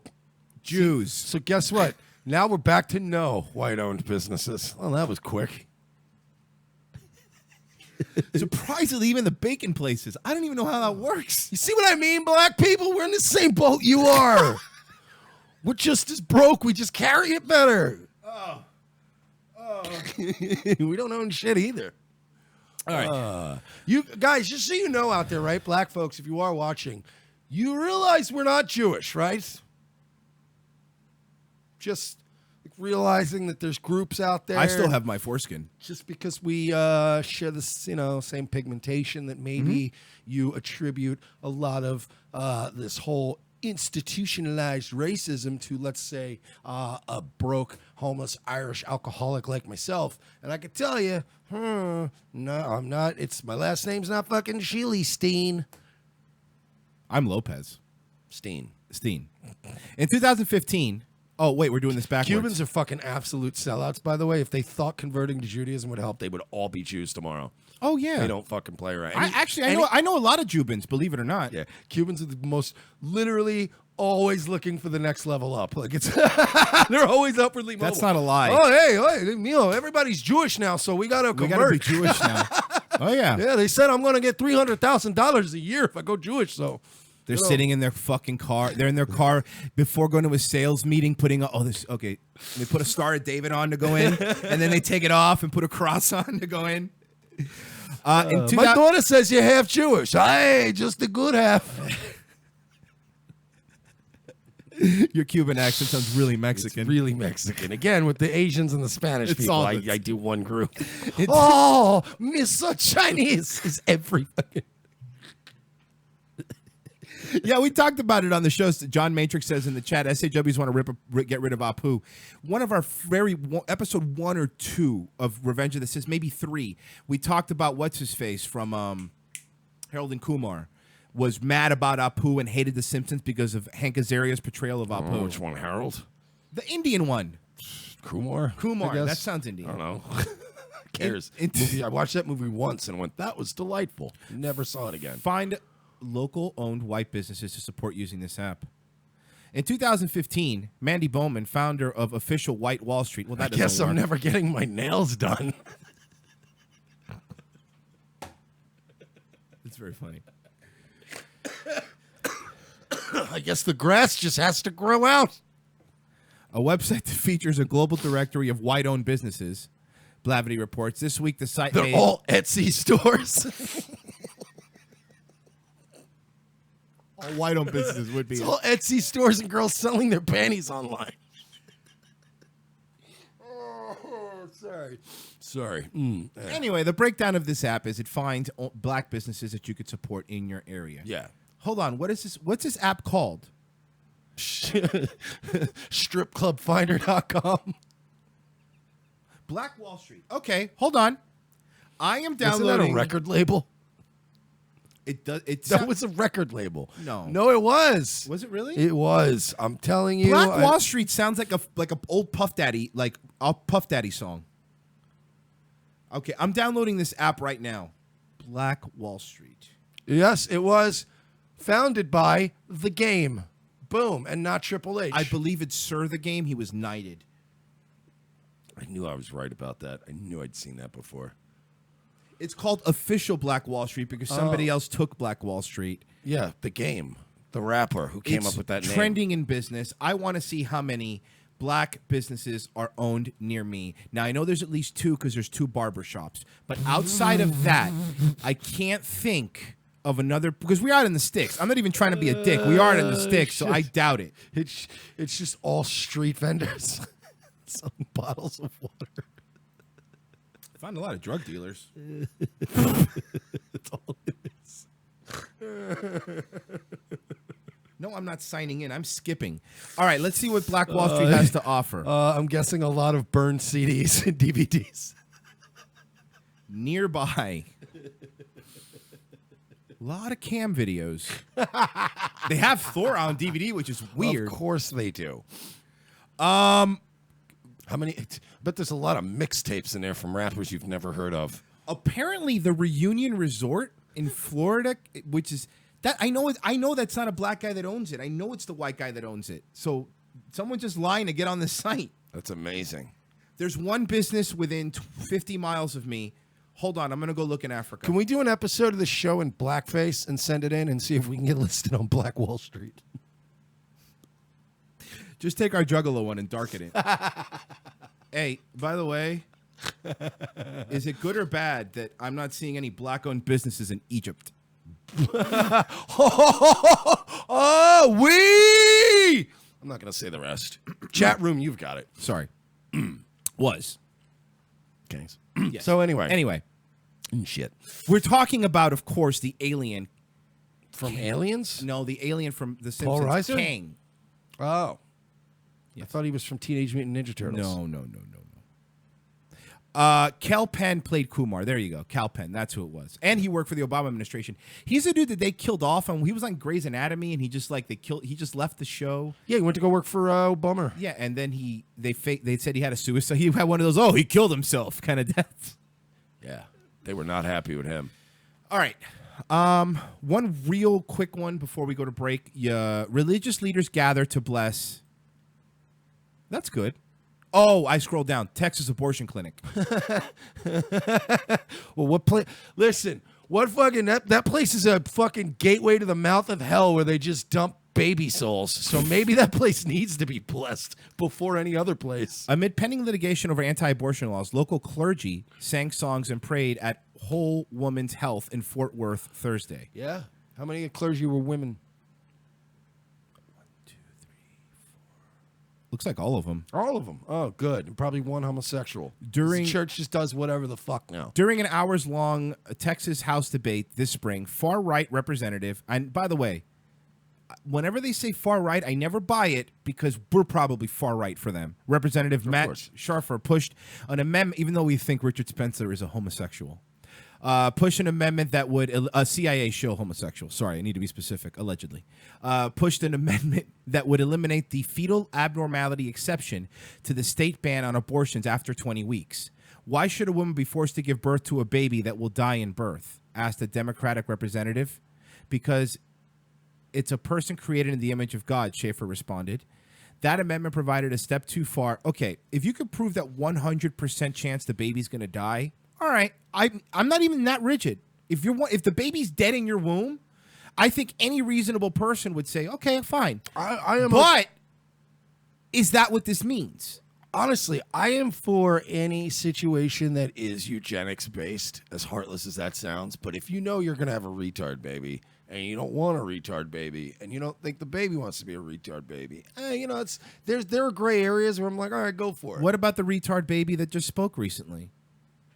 Jews. So guess what? Now we're back to no white-owned businesses. Well, that was quick. Surprisingly, even the bacon places. I don't even know how that works. You see what I mean, black people? We're in the same boat you are. We're just as broke. We just carry it better. Oh. We don't own shit either. All right. You guys, just so you know out there, right, black folks, if you are watching, you realize we're not Jewish, right? Just realizing that there's groups out there. I still have my foreskin. Just because we share this, same pigmentation, that maybe you attribute a lot of this whole institutionalized racism to, let's say, a broke, homeless, Irish alcoholic like myself. And I could tell you, no, I'm not. My last name's not fucking Sheely Steen. I'm Lopez. Steen. In 2015. Oh, wait, we're doing this backwards. Cubans are fucking absolute sellouts, by the way. If they thought converting to Judaism would help, they would all be Jews tomorrow. Oh, yeah. They don't fucking play around. I know a lot of Cubans, believe it or not. Yeah, Cubans are the most literally always looking for the next level up. Like it's they're always upwardly mobile. That's not a lie. Oh, hey, everybody's Jewish now, so we gotta convert. We gotta be Jewish now. Oh yeah. Yeah, they said I'm gonna get $300,000 a year if I go Jewish. So they're sitting in their fucking car. They're in their car before going to a sales meeting, putting okay. They put a Star of David on to go in, and then they take it off and put a cross on to go in. My daughter says you're half Jewish. Hey, just the good half. Your Cuban accent sounds really Mexican. It's really Mexican. Again, with the Asians and the Spanish people, I do one group. Miss so Chinese is every fucking... Yeah, we talked about it on the show. John Matrix says in the chat, SAWs want to get rid of Apu. One of our episode 1 or 2 of Revenge of the Sith, maybe 3, we talked about what's-his-face from Harold and Kumar was mad about Apu and hated The Simpsons because of Hank Azaria's portrayal of Apu. Which one, Harold? The Indian one. Kumar, that sounds Indian. I don't know. Cares? I watched that movie once and went, that was delightful. Never saw it again. Find local-owned white businesses to support using this app. In 2015, Mandy Bowman, founder of Official White Wall Street. Well, that I guess I'm never getting my nails done. It's very funny. I guess the grass just has to grow out. A website that features a global directory of white-owned businesses. Blavity reports this week the site They're all Etsy stores. All white-owned businesses would be. It's all Etsy stores and girls selling their panties online. Sorry. Anyway, the breakdown of this app is it finds black businesses that you could support in your area. Yeah. Hold on. What is this? What's this app called? Stripclubfinder.com. Black Wall Street. Okay, hold on. I am Isn't downloading. that a record label? It does. That was a record label. No, it was. Was it really? It was. I'm telling you. Black Wall Street sounds like a old Puff Daddy, like a Puff Daddy song. Okay, I'm downloading this app right now. Black Wall Street. Yes, it was founded by The Game. Boom, and not Triple H. I believe it's Sir the Game. He was knighted. I knew I was right about that. I knew I'd seen that before. It's called Official Black Wall Street because somebody else took Black Wall Street. Yeah, The Game, the rapper who came up with that name. Trending in business. I want to see how many black businesses are owned near me. Now, I know there's at least 2 because there's 2 barber shops. But outside of that, I can't think of another, because we are in the sticks. I'm not even trying to be a dick. We are in the sticks, so I doubt it. It's just all street vendors selling bottles of water. Find a lot of drug dealers. That's all it is. No, I'm not signing in. I'm skipping. All right, let's see what Black Wall Street has to offer. I'm guessing a lot of burned CDs and DVDs. Nearby. A lot of cam videos. They have Thor on DVD, which is weird. Of course they do. How many? But there's a lot of mixtapes in there from rappers you've never heard of. Apparently, the Reunion Resort in Florida, which is that I know that's not a black guy that owns it. I know it's the white guy that owns it. So someone's just lying to get on the site. That's amazing. There's one business within 50 miles of me. Hold on, I'm going to go look in Africa. Can we do an episode of the show in blackface and send it in and see if we can get listed on Black Wall Street? Just take our Juggalo one and darken it. Hey, by the way, is it good or bad that I'm not seeing any black-owned businesses in Egypt? We! I'm not going to say the rest. Chat room, you've got it. Sorry. Was. Okay. Yes. So anyway. Anyway. Shit. We're talking about, of course, the alien From Aliens? No, the alien from The Paul Simpsons, Reiser? Kang. Oh. I Yes. thought he was from Teenage Mutant Ninja Turtles. No. Kel Penn played Kumar. There you go. Kel Penn. That's who it was. And he worked for the Obama administration. He's a dude that they killed off, and he was on Grey's Anatomy, and he just left the show. Yeah, he went to go work for Obama. Yeah, and then they said he had a suicide. He had one of those, he killed himself kind of deaths. Yeah. They were not happy with him. All right. One real quick one before we go to break. Religious leaders gather to bless. That's good. Oh, I scrolled down. Texas abortion clinic. Well, what place? Listen, what fucking that place is a fucking gateway to the mouth of hell where they just dump baby souls. So maybe that place needs to be blessed before any other place. Amid pending litigation over anti-abortion laws, local clergy sang songs and prayed at Whole Woman's Health in Fort Worth Thursday. Yeah. How many clergy were women? Looks like all of them. All of them. Oh, good. And probably one homosexual. During- The church just does whatever the fuck now. During an hours-long Texas House debate this spring, far-right representative, and by the way, whenever they say far-right, I never buy it because we're probably far-right for them. Representative Matt course. Scharfer pushed an amendment, even though we think Richard Spencer is a homosexual, pushed an amendment that would, a CIA show homosexual, sorry, I need to be specific, allegedly, pushed an amendment that would eliminate the fetal abnormality exception to the state ban on abortions after 20 weeks. Why should a woman be forced to give birth to a baby that will die in birth? Asked a Democratic representative. Because it's a person created in the image of God, Schaefer responded. That amendment provided a step too far. Okay, if you could prove that 100% chance the baby's going to die, all right, I'm not even that rigid. If the baby's dead in your womb, I think any reasonable person would say, okay, fine. But is that what this means? Honestly, I am for any situation that is eugenics based, as heartless as that sounds. But if you know you're going to have a retard baby and you don't want a retard baby and you don't think the baby wants to be a retard baby, there are gray areas where I'm like, all right, go for it. What about the retard baby that just spoke recently?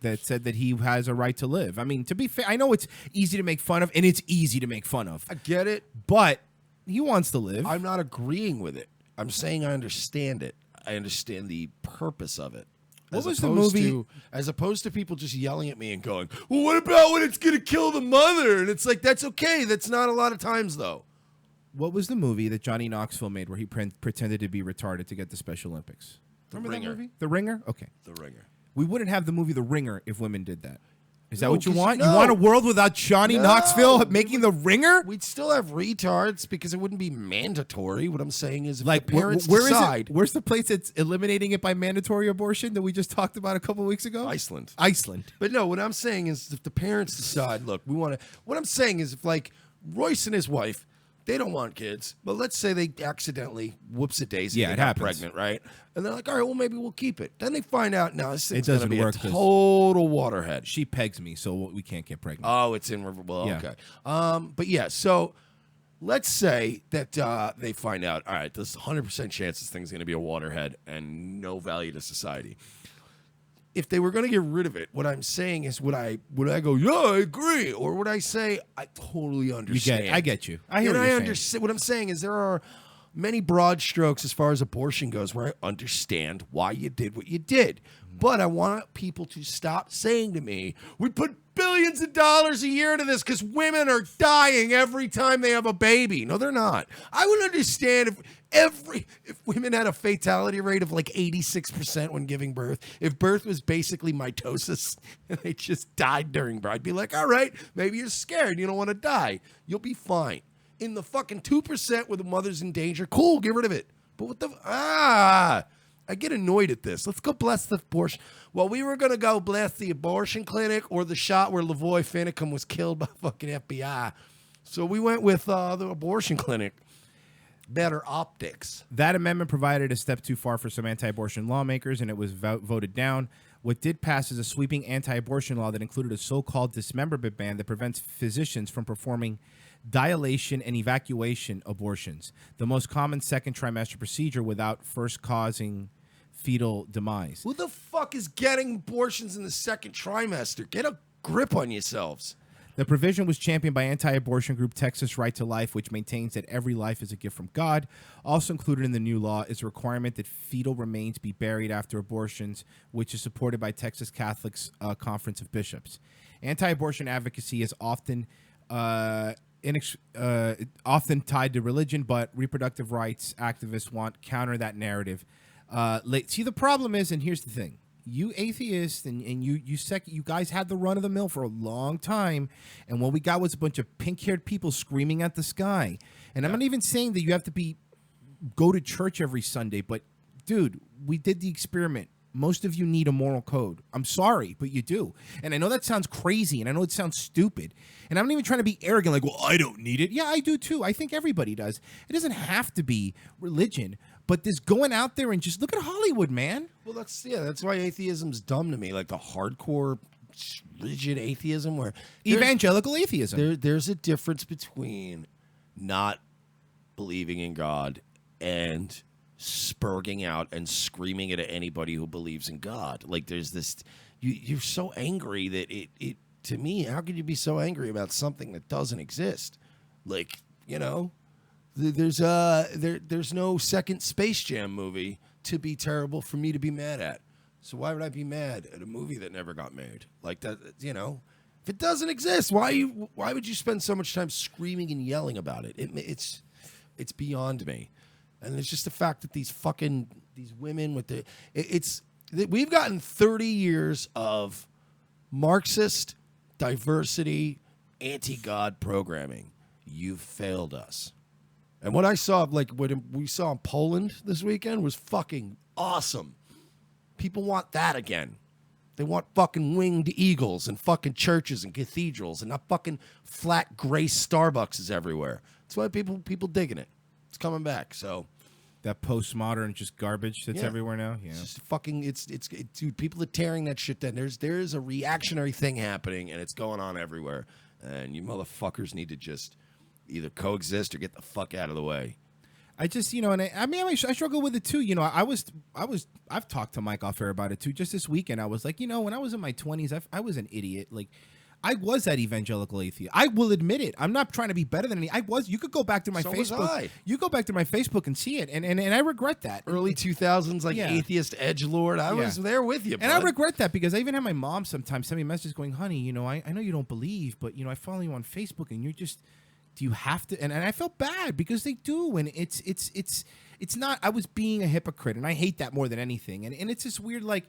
That said that he has a right to live. I mean, to be fair, I know it's easy to make fun of, and it's easy to make fun of. I get it. But he wants to live. I'm not agreeing with it. I'm saying I understand it. I understand the purpose of it. What was the movie? As opposed to people just yelling at me and going, well, what about when it's going to kill the mother? And it's like, that's okay. That's not a lot of times, though. What was the movie that Johnny Knoxville made where he pretended to be retarded to get the Special Olympics? Remember Ringer. that movie? The Ringer? Okay. The Ringer. We wouldn't have the movie The Ringer if women did that. Is that No, what you 'cause want? no. You want a world without Johnny No. Knoxville making The Ringer? We'd still have retards because it wouldn't be mandatory. What I'm saying is if Like, the parents where is decide. it? Where's the place that's eliminating it by mandatory abortion that we just talked about a couple weeks ago? Iceland. Iceland. But no, what I'm saying is if the parents decide, look, we want to. What I'm saying is if like Royce and his wife, they don't want kids, but let's say they accidentally whoops a daisy, Yeah, they it got happens. pregnant, right? And they're like, all right, well maybe we'll keep it. Then they find out now this thing's doesn't gonna be work a 'cause- total waterhead. She pegs me, so we can't get pregnant. Oh, it's in River. Well, Yeah. okay. But yeah, so let's say that they find out, all right, there's 100% chance this thing's going to be a waterhead and no value to society. If they were going to get rid of it, what I'm saying is, would I go, yeah, I agree, or would I say, I totally You understand? get it. I get you. I hear And what I you're saying. understand. What I'm saying is, there are many broad strokes as far as abortion goes, where I understand why you did what you did. But I want people to stop saying to me, we put billions of dollars a year into this because women are dying every time they have a baby. No, they're not. I would understand if women had a fatality rate of like 86% when giving birth, if birth was basically mitosis and they just died during birth, I'd be like, all right, maybe you're scared. You don't want to die. You'll be fine. In the fucking 2% where the mother's in danger, cool, get rid of it. But what the, I get annoyed at this. Let's go bless the abortion. Well, we were going to go bless the abortion clinic or the shot where Lavoy Finicum was killed by fucking FBI. So we went with the abortion clinic. Better optics. That amendment provided a step too far for some anti-abortion lawmakers, and it was voted down. What did pass is a sweeping anti-abortion law that included a so-called dismemberment ban that prevents physicians from performing dilation and evacuation abortions, the most common second trimester procedure without first causing fetal demise. Who the fuck is getting abortions in the second trimester? Get a grip on yourselves. The provision was championed by anti-abortion group Texas Right to Life, which maintains that every life is a gift from God. Also included in the new law is a requirement that fetal remains be buried after abortions, which is supported by Texas Catholic's Conference of Bishops. Anti-abortion advocacy is often often tied to religion, but reproductive rights activists want counter that narrative. See, the problem is, and here's the thing. You atheists and you guys had the run of the mill for a long time, and what we got was a bunch of pink-haired people screaming at the sky. And I'm not even saying that you have to go to church every Sunday, but dude, we did the experiment. Most of you need a moral code. I'm sorry, but you do. And I know that sounds crazy, and I know it sounds stupid. And I'm not even trying to be arrogant, like, well, I don't need it. Yeah, I do too. I think everybody does. It doesn't have to be religion, but this going out there and just look at Hollywood, man. Well, that's why atheism's dumb to me. Like the hardcore, rigid atheism, where evangelical atheism. There's a difference between not believing in God and spurging out and screaming it at anybody who believes in God. Like there's this, you're so angry that it to me, how could you be so angry about something that doesn't exist? Like, you know, there's no second Space Jam movie to be terrible for me to be mad at. So why would I be mad at a movie that never got made? Like that, you know, if it doesn't exist, why would you spend so much time screaming and yelling about it? It's beyond me. And it's just the fact that these women with we've gotten 30 years of Marxist diversity, anti-God programming. You've failed us. And what I saw, like what we saw in Poland this weekend, was fucking awesome. People want that again. They want fucking winged eagles and fucking churches and cathedrals and not fucking flat gray Starbucks everywhere. That's why people digging it. It's coming back. So that postmodern just garbage that's everywhere now. Yeah, it's just fucking. Dude, people are tearing that shit down. There's a reactionary thing happening, and it's going on everywhere. And you motherfuckers need to just either coexist or get the fuck out of the way. I just, and I struggle with it too. I've talked to Mike off air about it too. Just this weekend, I was like, when I was in my 20s, I was an idiot. Like, I was that evangelical atheist. I will admit it. I'm not trying to be better than any. I was. You could go back to my Facebook. You go back to my Facebook and see it, and I regret that. Early 2000s, atheist edgelord. I was there with you, bud. And I regret that because I even have my mom sometimes send me messages going, "Honey, I know you don't believe, but I follow you on Facebook, and you're just." Do you have to? And I felt bad because they do, and it's not. I was being a hypocrite, and I hate that more than anything. And it's this weird, like,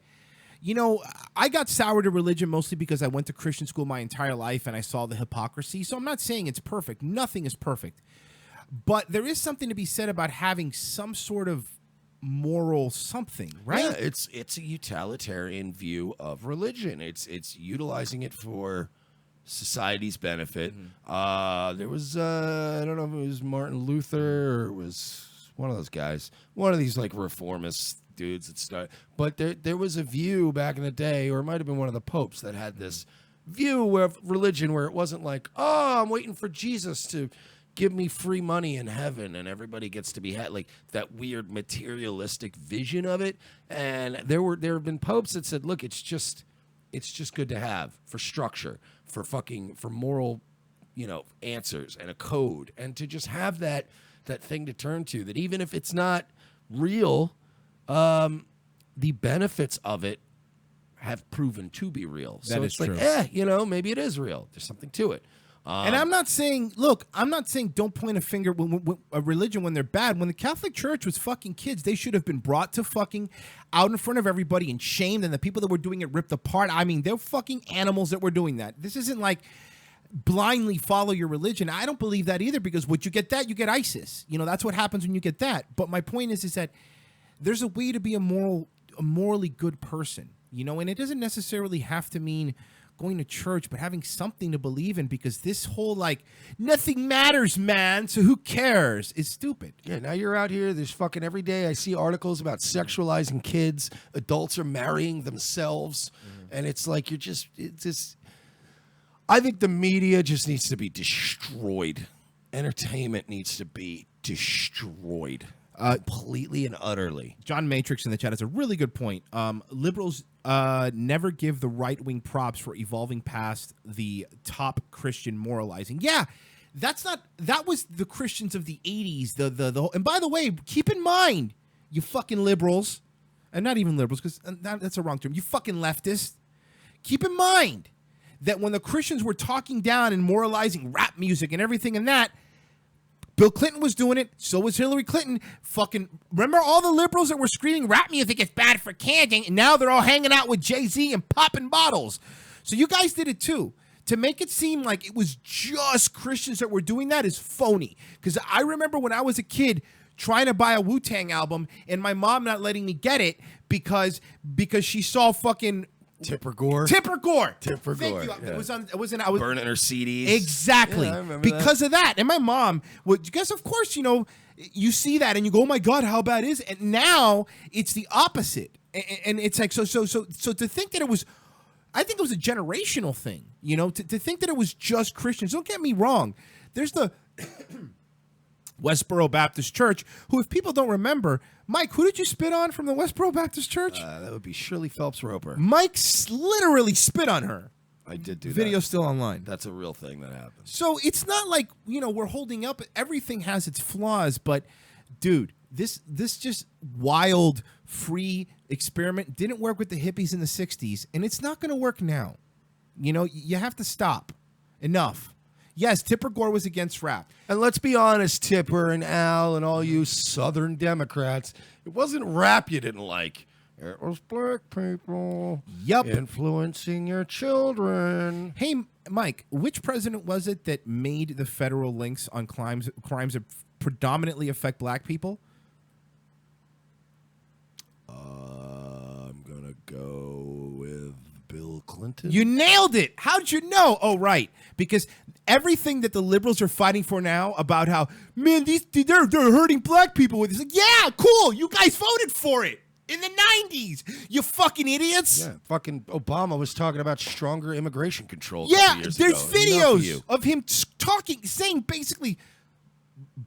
I got sour to religion mostly because I went to Christian school my entire life, and I saw the hypocrisy. So I'm not saying it's perfect. Nothing is perfect, but there is something to be said about having some sort of moral something, right? Yeah, it's a utilitarian view of religion. It's utilizing it for society's benefit. There was I don't know if it was Martin Luther or it was one of those guys, one of these like reformist dudes that started. But there was a view back in the day, or it might have been one of the popes that had this view of religion where it wasn't like, oh, I'm waiting for Jesus to give me free money in heaven and everybody gets to be like that weird materialistic vision of it. And there have been popes that said, look, it's just good to have for structure, for moral, answers and a code, and to just have that thing to turn to, that even if it's not real, the benefits of it have proven to be real. So it's like, maybe it is real. There's something to it. And I'm not saying don't point a finger when a religion when they're bad. When the Catholic Church was fucking kids, they should have been brought to fucking out in front of everybody and shamed, and the people that were doing it ripped apart. I mean, they're fucking animals that were doing that. This isn't like blindly follow your religion. I don't believe that either, because what you get that, you get ISIS. That's what happens when you get that. But my point is that there's a way to be a morally good person, and it doesn't necessarily have to mean going to church, but having something to believe in, because this whole like nothing matters, man, so who cares is stupid. Yeah, now you're out here, there's fucking every day I see articles about sexualizing kids, adults are marrying themselves, and it's like I think the media just needs to be destroyed. Entertainment needs to be destroyed. Completely and utterly. John Matrix in the chat has a really good point. Liberals never give the right-wing props for evolving past the top Christian moralizing. Yeah, that was the Christians of the 80s. And by the way, keep in mind, you fucking liberals, and not even liberals, because that's a wrong term, you fucking leftists, keep in mind that when the Christians were talking down and moralizing rap music and everything and that, Bill Clinton was doing it. So was Hillary Clinton. Fucking remember all the liberals that were screaming rap music is bad for cancer, and now they're all hanging out with Jay-Z and popping bottles. So you guys did it too. To make it seem like it was just Christians that were doing that is phony. Because I remember when I was a kid trying to buy a Wu-Tang album and my mom not letting me get it because she saw fucking Tipper Gore. Thank Gore, you. yeah. I was Burning her CDs. Exactly. Yeah, I remember because of that. And my mom would, because of course, you see that and you go, oh my God, how bad is it? And now it's the opposite. And it's like, so to think that it was, I think it was a generational thing, to think that it was just Christians. Don't get me wrong. There's the Westboro Baptist Church, who, if people don't remember, Mike, who did you spit on from the Westboro Baptist Church? That would be Shirley Phelps Roper. Mike literally spit on her. I did do that. Video's still online. That's a real thing that happened. So it's not like, we're holding up. Everything has its flaws, but dude, this just wild, free experiment didn't work with the hippies in the 60s, and it's not going to work now. You have to stop. Enough. Yes, Tipper Gore was against rap. And let's be honest, Tipper and Al and all you Southern Democrats, it wasn't rap you didn't like. It was black people influencing your children. Hey, Mike, which president was it that made the federal links on crimes that predominantly affect black people? I'm going to go with Bill Clinton. You nailed it. How did you know? Oh, right. Because everything that the liberals are fighting for now about how, man, they're hurting black people with this. Like, yeah, cool. You guys voted for it in the 90s. You fucking idiots. Yeah, fucking Obama was talking about stronger immigration control. Yeah, years there's ago. videos of him saying basically,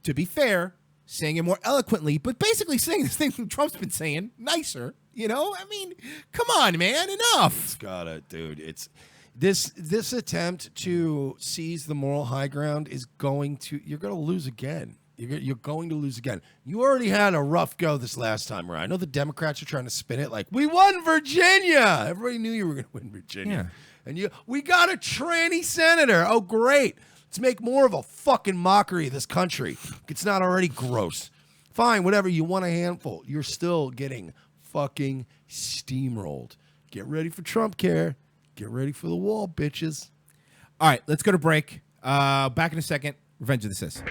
to be fair, saying it more eloquently, but basically saying the thing Trump's been saying nicer. I mean, come on, man, enough. It's got it, dude. It's this attempt to seize the moral high ground is you're going to lose again. You're going to lose again. You already had a rough go this last time around. I know the Democrats are trying to spin it like, we won Virginia. Everybody knew you were going to win Virginia. Yeah. And we got a tranny senator. Oh, great. Let's make more of a fucking mockery of this country. It's not already gross. Fine, whatever. You want a handful. You're still getting fucking steamrolled. Get ready for Trump care. Get ready for the wall, bitches. All right, let's go to break. Back in a second. Revenge of the Sis.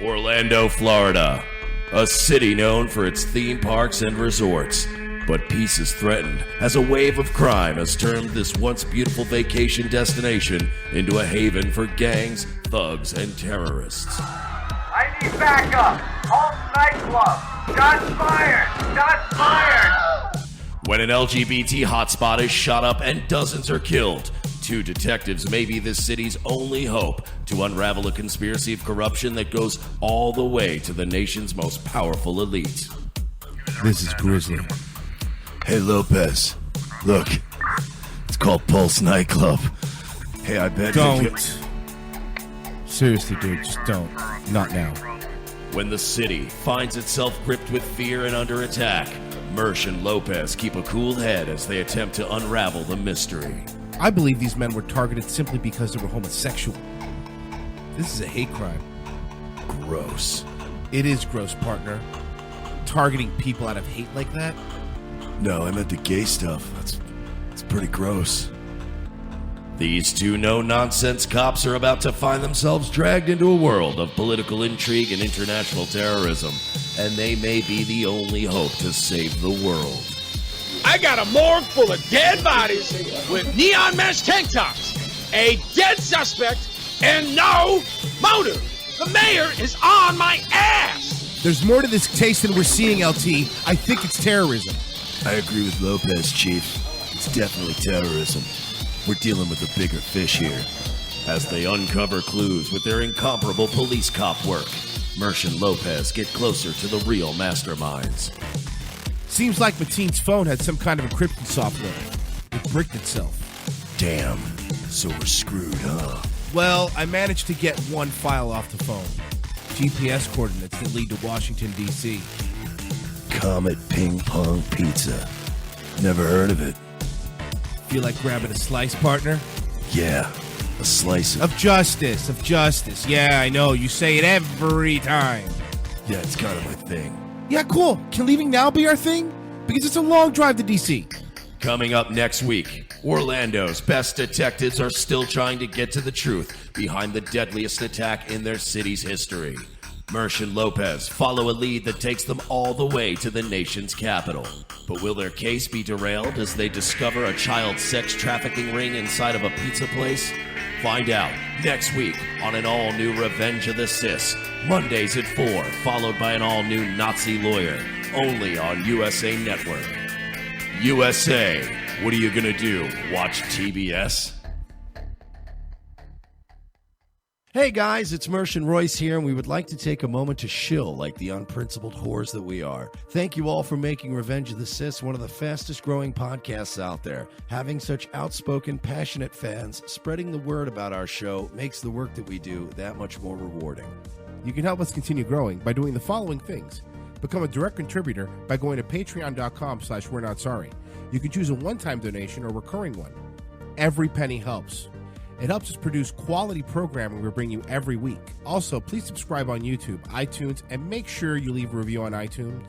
Orlando, Florida, a city known for its theme parks and resorts. But peace is threatened as a wave of crime has turned this once beautiful vacation destination into a haven for gangs, thugs, and terrorists. I need backup! Home nightclub! Shots fired! Shots fired! When an LGBT hotspot is shot up and dozens are killed, two detectives may be this city's only hope to unravel a conspiracy of corruption that goes all the way to the nation's most powerful elite. This is Grizzly. Hey, Lopez. Look, it's called Pulse Nightclub. Hey, I bet Don't. Seriously, dude, just don't. Not now. When the city finds itself gripped with fear and under attack, Mersch and Lopez keep a cool head as they attempt to unravel the mystery. I believe these men were targeted simply because they were homosexual. This is a hate crime. Gross. It is gross, partner. Targeting people out of hate like that? No, I meant the gay stuff. It's pretty gross. These two no-nonsense cops are about to find themselves dragged into a world of political intrigue and international terrorism, and they may be the only hope to save the world. I got a morgue full of dead bodies with neon mesh tank tops, a dead suspect, and no motive. The mayor is on my ass. There's more to this case than we're seeing, LT. I think it's terrorism. I agree with Lopez, Chief. It's definitely terrorism. We're dealing with a bigger fish here. As they uncover clues with their incomparable police cop work, Mersh and Lopez get closer to the real masterminds. Seems like Mateen's phone had some kind of encryption software. It bricked itself. Damn, so we're screwed, huh? Well, I managed to get one file off the phone. GPS coordinates that lead to Washington, D.C. Comet Ping Pong Pizza. Never heard of it. Feel like grabbing a slice, partner? Yeah, a slice Of justice, of justice. Yeah, I know, you say it every time. Yeah, it's kind of my thing. Yeah, cool. Can leaving now be our thing? Because it's a long drive to D.C. Coming up next week, Orlando's best detectives are still trying to get to the truth behind the deadliest attack in their city's history. Mersh and Lopez follow a lead that takes them all the way to the nation's capital. But will their case be derailed as they discover a child sex trafficking ring inside of a pizza place? Find out next week on an all-new Revenge of the Cis. Mondays at 4, followed by an all-new Nazi lawyer. Only on USA Network. USA, what are you gonna do? Watch TBS? Hey guys, it's Mersh and Royce here, and we would like to take a moment to shill like the unprincipled whores that we are. Thank you all for making Revenge of the Cis one of the fastest growing podcasts out there. Having such outspoken, passionate fans spreading the word about our show makes the work that we do that much more rewarding. You can help us continue growing by doing the following things. Become a direct contributor by going to patreon.com/we're-not-sorry. You can choose a one-time donation or recurring one. Every penny helps. It helps us produce quality programming we bring you every week. Also, please subscribe on YouTube, iTunes, and make sure you leave a review on iTunes.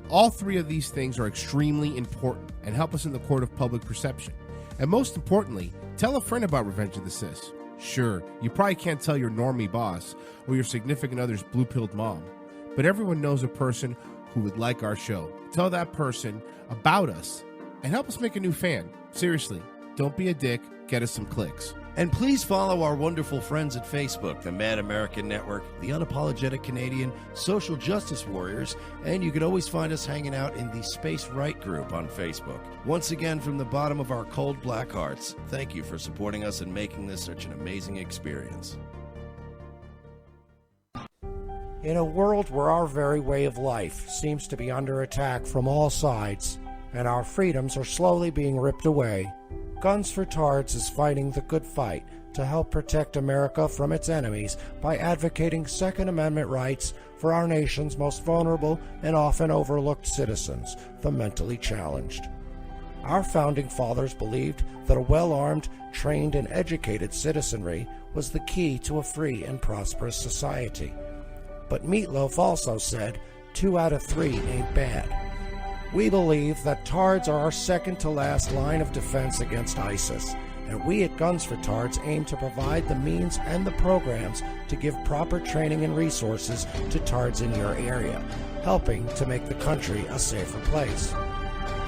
All three of these things are extremely important and help us in the court of public perception. And most importantly, tell a friend about Revenge of the Cis. Sure, you probably can't tell your normie boss or your significant other's blue-pilled mom, but everyone knows a person who would like our show. Tell that person about us and help us make a new fan. Seriously, don't be a dick, get us some clicks. And please follow our wonderful friends at Facebook, the Mad American Network, the Unapologetic Canadian, Social Justice Warriors, and you can always find us hanging out in the Space Right group on Facebook. Once again, from the bottom of our cold black hearts, thank you for supporting us and making this such an amazing experience. In a world where our very way of life seems to be under attack from all sides, and our freedoms are slowly being ripped away, Guns for Tards is fighting the good fight to help protect America from its enemies by advocating Second Amendment rights for our nation's most vulnerable and often overlooked citizens, the mentally challenged. Our founding fathers believed that a well-armed, trained, and educated citizenry was the key to a free and prosperous society. But Meatloaf also said, 2 out of 3 ain't bad. We believe that Tards are our second-to-last line of defense against ISIS, and we at Guns for Tards aim to provide the means and the programs to give proper training and resources to Tards in your area, helping to make the country a safer place.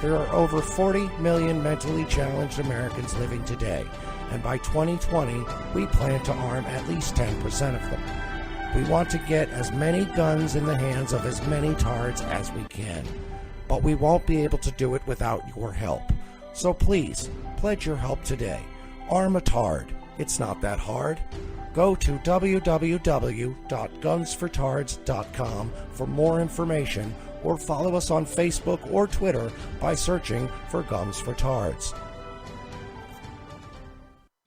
There are over 40 million mentally challenged Americans living today, and by 2020, we plan to arm at least 10% of them. We want to get as many guns in the hands of as many Tards as we can. But we won't be able to do it without your help. So please, pledge your help today. Arm a Tard. It's not that hard. Go to www.gunsfortards.com for more information, or follow us on Facebook or Twitter by searching for Guns for Tards.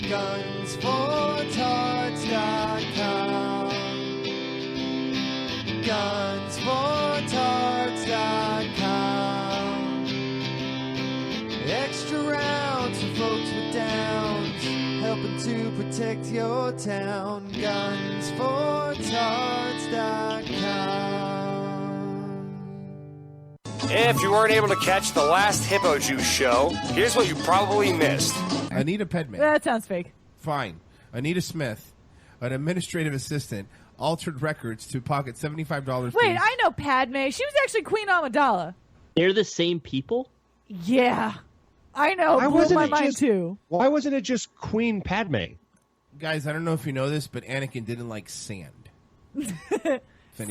Gunsfortards.com. Gunsfortards.com. Extra rounds for folks with downs, helping to protect your town. Gunsfortards.com. If you weren't able to catch the last Hippo Juice show, here's what you probably missed. Anita Pedman. That sounds fake. Fine. Anita Smith, an administrative assistant, altered records to pocket $75. Wait, I know Padme. She was actually Queen Amidala. They're the same people? Yeah. I know. Why blew wasn't my it mind just- too. Why wasn't it just Queen Padme? Guys, I don't know if you know this, but Anakin didn't like sand.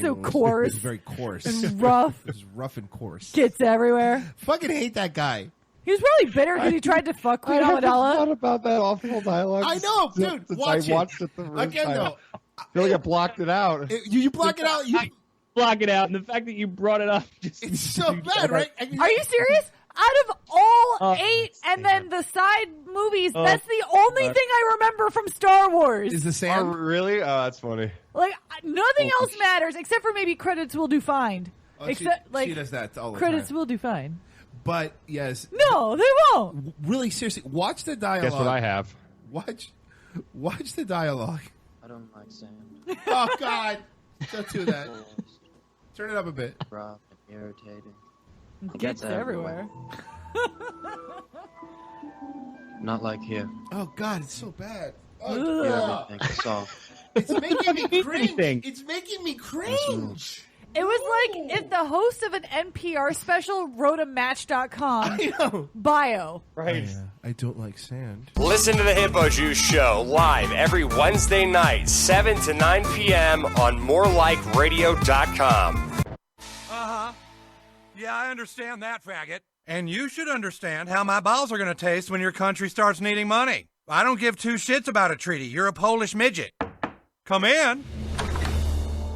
So coarse. It was very coarse. And rough. It was rough and coarse. Gets everywhere. Fucking hate that guy. He was probably bitter because he tried to fuck Queen I haven't Amidala. thought about that awful dialogue. I know, dude. Since Watch I watched it the first Again, time. though, I feel like I blocked it out. You block it out. You block it out, and the fact that you brought it up just it's so bad, right? Are you serious? Out of all 8 and then the side movies, that's the only thing I remember from Star Wars. Is the sand? Oh, really? Oh, that's funny. Like, nothing else matters except for maybe credits will do fine. Except, she does that all the credits time. will do fine. But, yes. No, they won't. Really, seriously, watch the dialogue. Guess what I have? Watch the dialogue. I don't like sand. Oh, God. Don't do that. Turn it up a bit. Rough and irritating. It gets everywhere. Not like here. Oh, God, it's so bad. Here everything is soft. It's making me cringe. It's making me cringe. It was like if the host of an NPR special wrote a Match.com bio. Right. I don't like sand. Listen to the Hippo Juice Show live every Wednesday night, 7 to 9 p.m. on morelikeradio.com. Uh-huh. Yeah, I understand that, faggot. And you should understand how my balls are going to taste when your country starts needing money. I don't give 2 shits about a treaty. You're a Polish midget. Come in.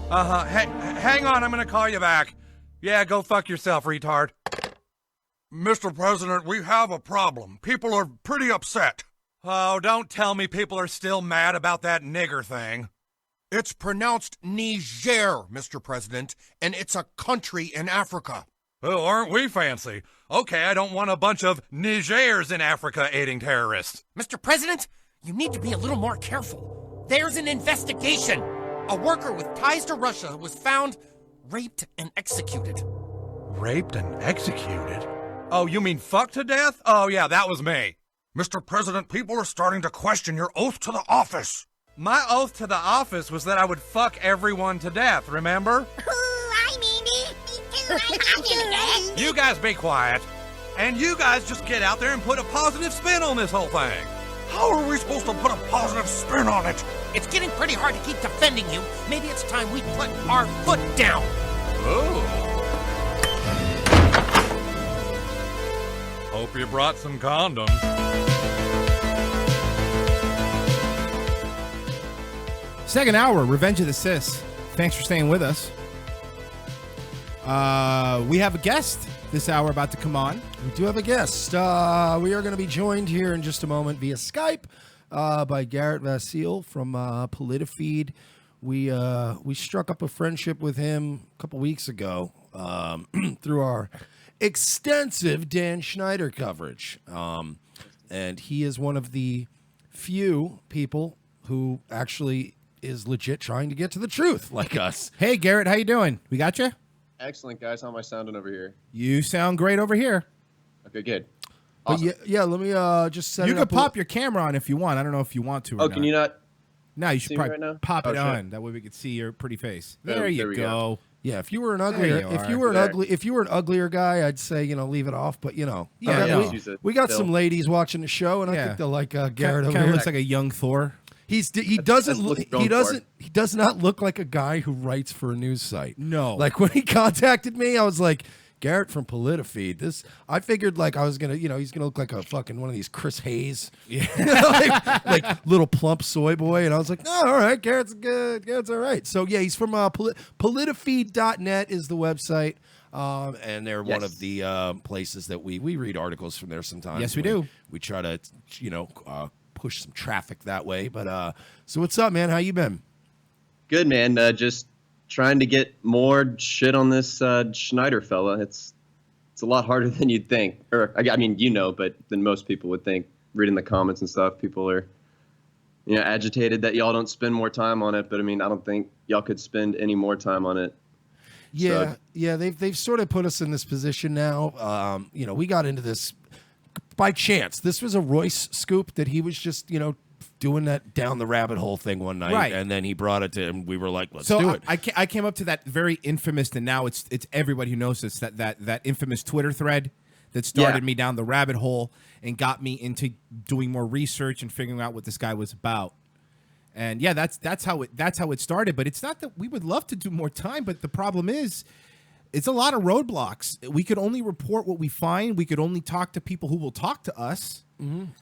Uh-huh. Hang on, I'm going to call you back. Yeah, go fuck yourself, retard. Mr. President, we have a problem. People are pretty upset. Oh, don't tell me people are still mad about that nigger thing. It's pronounced Niger, Mr. President, and it's a country in Africa. Oh, aren't we fancy? Okay, I don't want a bunch of Nigers in Africa aiding terrorists. Mr. President, you need to be a little more careful. There's an investigation. A worker with ties to Russia was found raped and executed. Raped and executed? Oh, you mean fucked to death? Oh, yeah, that was me. Mr. President, people are starting to question your oath to the office. My oath to the office was that I would fuck everyone to death, remember? I mean it. Me too. I do that. You guys be quiet. And you guys just get out there and put a positive spin on this whole thing. How are we supposed to put a positive spin on it? It's getting pretty hard to keep defending you. Maybe it's time we put our foot down. Oh. Hope you brought some condoms. Second hour, Revenge of the Cis. Thanks for staying with us. We have a guest this hour about to come on. We do have a guest. We are going to be joined here in just a moment via Skype by Garrett Vasile from PolitiFeed. We struck up a friendship with him a couple weeks ago through our extensive Dan Schneider coverage. And he is one of the few people who actually is legit trying to get to the truth like us. Hey, Garrett, how you doing? We got you? Excellent, guys. How am I sounding over here? You sound great over here. Okay, good. But Awesome. yeah, let me just set You it can up. pop your camera on if you want. I don't know if you want to or Oh, can you not? No, you should see me probably right now? pop Oh, it shit. on. That way we could see your pretty face. There There you we go. go. Yeah, if you were an There uglier, you if are. you were an There. ugly, if you were an uglier guy, I'd say leave it off. But Yeah, no. we got Still. some ladies watching the show, and I Yeah. think they'll like Garrett Kind over of here. looks like a young Thor. He does not look like a guy who writes for a news site. No. Like when he contacted me, I was like, Garrett from PolitiFeed. I figured like I was gonna, he's gonna look like a fucking one of these Chris Hayes, like little plump soy boy. And I was like, oh, all right, Garrett's good. Garrett's all right. So yeah, he's from politifeed.net is the website. And they're one of the places that we read articles from there sometimes. Yes, we do. We try to, push some traffic that way. But so what's up, man? How you been? Good, man. Just trying to get more shit on this Schneider fella. It's a lot harder than you'd think. Or I mean, but than most people would think. Reading the comments and stuff, people are, agitated that y'all don't spend more time on it. But I mean, I don't think y'all could spend any more time on it. Yeah, So- yeah, they've sort of put us in this position now. We got into this by chance. This was a Royce scoop that he was just, doing that down the rabbit hole thing one night, Right. and then he brought it to him. We were like, let's do So it. I came up to that very infamous, and now it's everybody who knows this, that infamous Twitter thread that started me down the rabbit hole and got me into doing more research and figuring out what this guy was about. And yeah, that's how it started. But it's not that we would love to do more time, but the problem is, it's a lot of roadblocks. We could only report what we find. We could only talk to people who will talk to us. And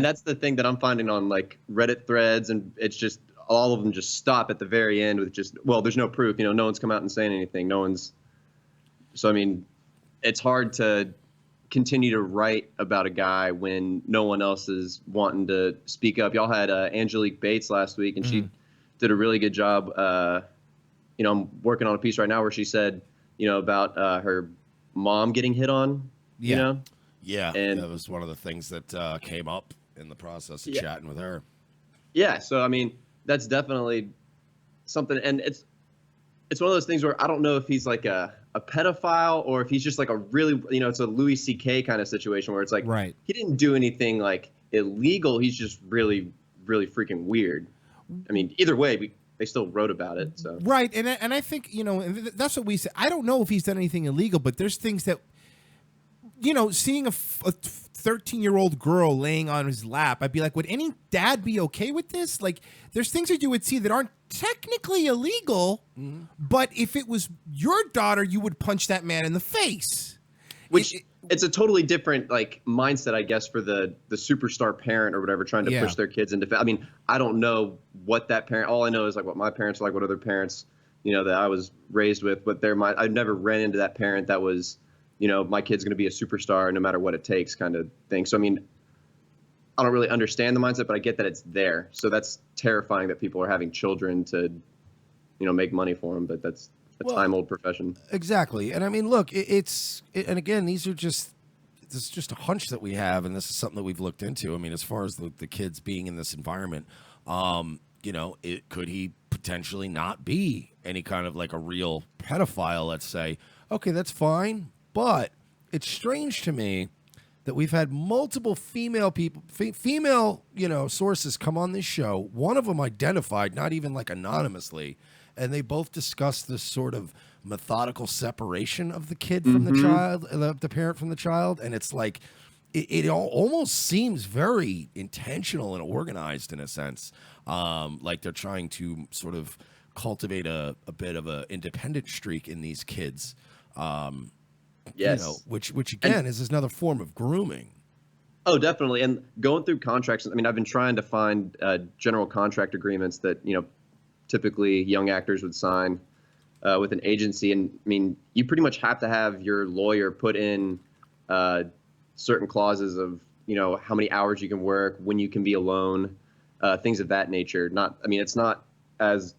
that's the thing that I'm finding on like Reddit threads, and it's just all of them just stop at the very end with just, well, there's no proof. You know, no one's come out and saying anything. No one's. So I mean, it's hard to continue to write about a guy when no one else is wanting to speak up. Y'all had Angelique Bates last week, and she did a really good job. You know, I'm working on a piece right now where she said, you know, about her mom getting hit on. Yeah. You know? Yeah, and that was one of the things that came up in the process of chatting with her. Yeah, so I mean, that's definitely something, and it's one of those things where I don't know if he's like a pedophile or if he's just like a really, you know, it's a Louis C.K. kind of situation where it's like, he didn't do anything like illegal. He's just really, really freaking weird. I mean, either way, they still wrote about it. So Right, and I think, you know, and that's what we say. I don't know if he's done anything illegal, but there's things that, you know, seeing a 13-year-old girl laying on his lap, I'd be like, would any dad be okay with this? Like, there's things that you would see that aren't technically illegal, but if it was your daughter, you would punch that man in the face. Which it's a totally different like mindset, I guess, for the superstar parent or whatever trying to push their kids into. I mean, I don't know what that parent. All I know is like what my parents are like, what other parents, you know, that I was raised with, what their mind. I've never ran into that parent that was, you know, my kid's going to be a superstar no matter what it takes kind of thing. So, I mean, I don't really understand the mindset, but I get that it's there. So that's terrifying that people are having children to, you know, make money for them. But that's a time-old profession. Exactly. And I mean, look, and again, this is just a hunch that we have, and this is something that we've looked into. I mean, as far as the kids being in this environment, you know, could he potentially not be any kind of like a real pedophile, let's say? Okay, that's fine. But it's strange to me that we've had multiple female people, female, you know, sources come on this show. One of them identified, not even like anonymously, and they both discussed this sort of methodical separation of the kid from the child, the parent from the child, and it's like it almost seems very intentional and organized in a sense, like they're trying to sort of cultivate a bit of an independent streak in these kids. Yes. You know, which again is another form of grooming. Oh, definitely. And going through contracts, I mean, I've been trying to find general contract agreements that, you know, typically young actors would sign with an agency. And I mean, you pretty much have to have your lawyer put in certain clauses of, you know, how many hours you can work, when you can be alone, things of that nature. I mean, it's not as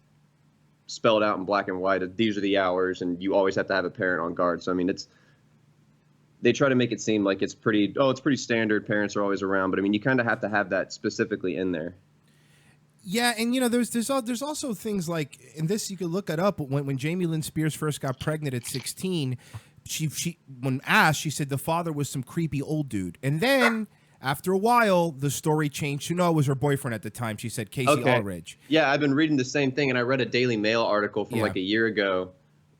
spelled out in black and white. These are the hours, and you always have to have a parent on guard. So, I mean, they try to make it seem like it's pretty standard. Parents are always around, but I mean, you kind of have to have that specifically in there. Yeah, and you know, there's also things like, and this you could look it up. When Jamie Lynn Spears first got pregnant at 16, she when asked, she said the father was some creepy old dude, and then after a while, the story changed to no, it was her boyfriend at the time. She said Casey Aldridge. Yeah, I've been reading the same thing, and I read a Daily Mail article from like a year ago.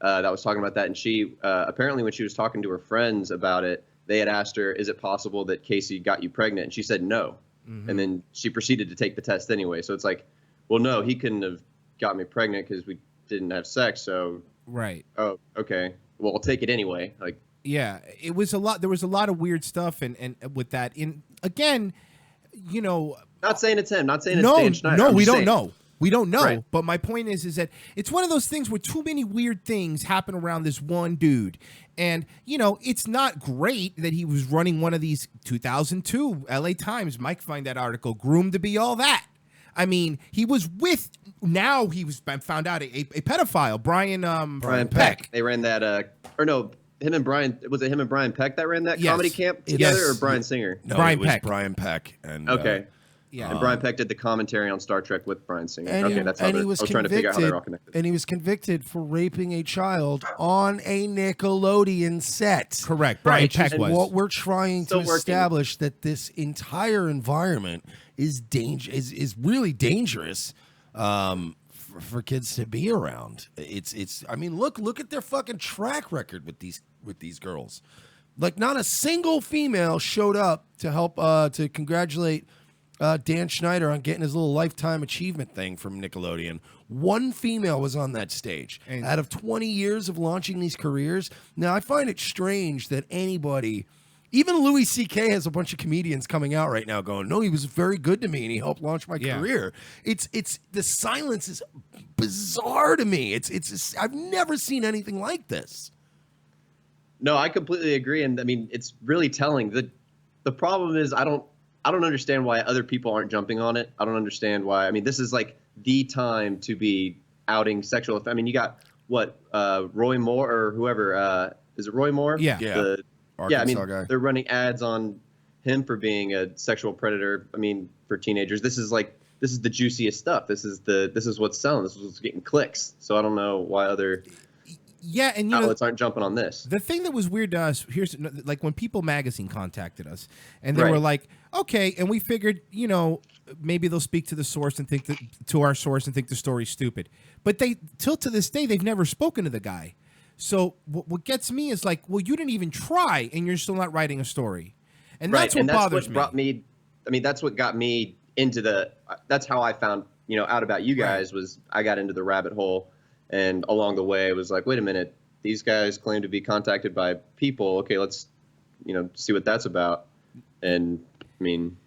That was talking about that, and she apparently when she was talking to her friends about it, they had asked her, "Is it possible that Casey got you pregnant?" And she said no, and then she proceeded to take the test anyway. So it's like, well, no, he couldn't have got me pregnant because we didn't have sex. So right. Oh, okay. Well, I'll take it anyway. Like, yeah, it was a lot. There was a lot of weird stuff, and with that, in again, you know, not saying it's him, not saying it's Dan Schneider. No, we don't know. We don't know, Right. But my point is that it's one of those things where too many weird things happen around this one dude. And, you know, it's not great that he was running one of these 2002 LA Times, Mike find that article, groomed to be all that. I mean, he was with, now he was found out a pedophile, Brian Peck. They ran that, him and Brian Peck that ran that comedy camp together, or Brian Singer? No, Brian it was Peck. Brian Peck. And, okay. Yeah. And Brian Peck did the commentary on Star Trek with Brian Singer. And Okay, that's how I was trying to figure out how they're all connected. And he was convicted for raping a child on a Nickelodeon set. Correct. Brian Peck was. What we're trying to Still working. establish that this entire environment is really dangerous for kids to be around. It's. I mean, look at their fucking track record with these girls. Like, not a single female showed up to help to congratulate Dan Schneider on getting his little lifetime achievement thing from Nickelodeon. One female was on that stage. Out of 20 years of launching these careers. Now, I find it strange that anybody Even Louis C.K. has a bunch of comedians coming out right now going, no, he was very good to me and he helped launch my career. It's the silence is bizarre to me. I've never seen anything like this. No, I completely agree, and I mean it's really telling. The problem is I don't understand why other people aren't jumping on it. I don't understand why. I mean, this is like the time to be outing sexual. I mean, you got what Roy Moore or whoever is it Roy Moore? Yeah. I mean, they're running ads on him for being a sexual predator. I mean, for teenagers, this is the juiciest stuff. This is what's selling. This is what's getting clicks. So I don't know why other and outlets aren't jumping on this. The thing that was weird to us, here's like when People Magazine contacted us, and they were like, okay, and we figured, maybe they'll speak to the source and think to our source and think the story's stupid. But till to this day, they've never spoken to the guy. So what gets me is like, well, you didn't even try, and you're still not writing a story, and that's what bothers me. Brought me. I mean, that's what got me into that's how I found out about you guys. Was I got into the rabbit hole, and along the way it was like, wait a minute, these guys claim to be contacted by people. Okay, let's see what that's about. And I mean,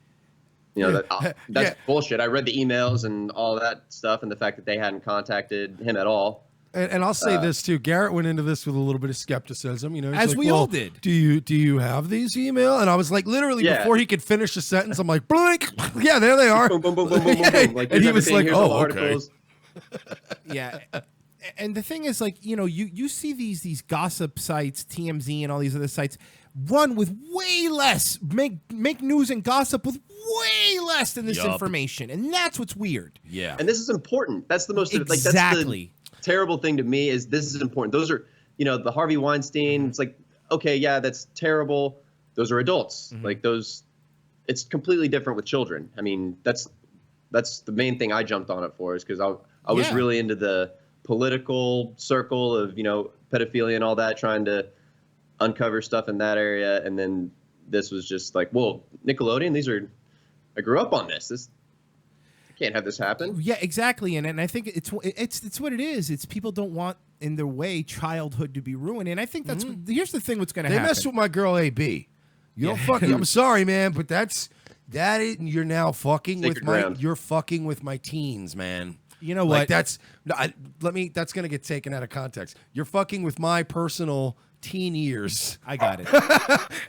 that's bullshit. I read the emails and all that stuff, and the fact that they hadn't contacted him at all. And I'll say this too. Garrett went into this with a little bit of skepticism, he's as like, we all did. Do you have these email? And I was like, literally before he could finish the sentence, I'm like, blink. Yeah, there they are. Boom, boom, boom, boom, boom, boom. Like, and he was like, here's oh, all the okay. articles. Yeah. And the thing is, like, you see these gossip sites, TMZ and all these other sites, run with way less, make news and gossip with way less than this information. And that's what's weird. Yeah. And this is important. That's the most exactly. That's the terrible thing to me is this is important. Those are, the Harvey Weinstein, it's like, okay, yeah, that's terrible. Those are adults. Like those, it's completely different with children. I mean, that's the main thing I jumped on it for, is because I was really into the political circle of, pedophilia and all that, trying to uncover stuff in that area. And then this was just like, well, Nickelodeon, I grew up on this. I can't have this happen. Yeah, exactly. And I think it's what it is. It's people don't want in their way childhood to be ruined. And I think that's here's the thing. What's going to happen? They messed with my girl AB. You don't fucking. I'm sorry, man, but you're now fucking you're fucking with my teens, man. You know what? That's gonna get taken out of context. You're fucking with my personal teen years. I got it.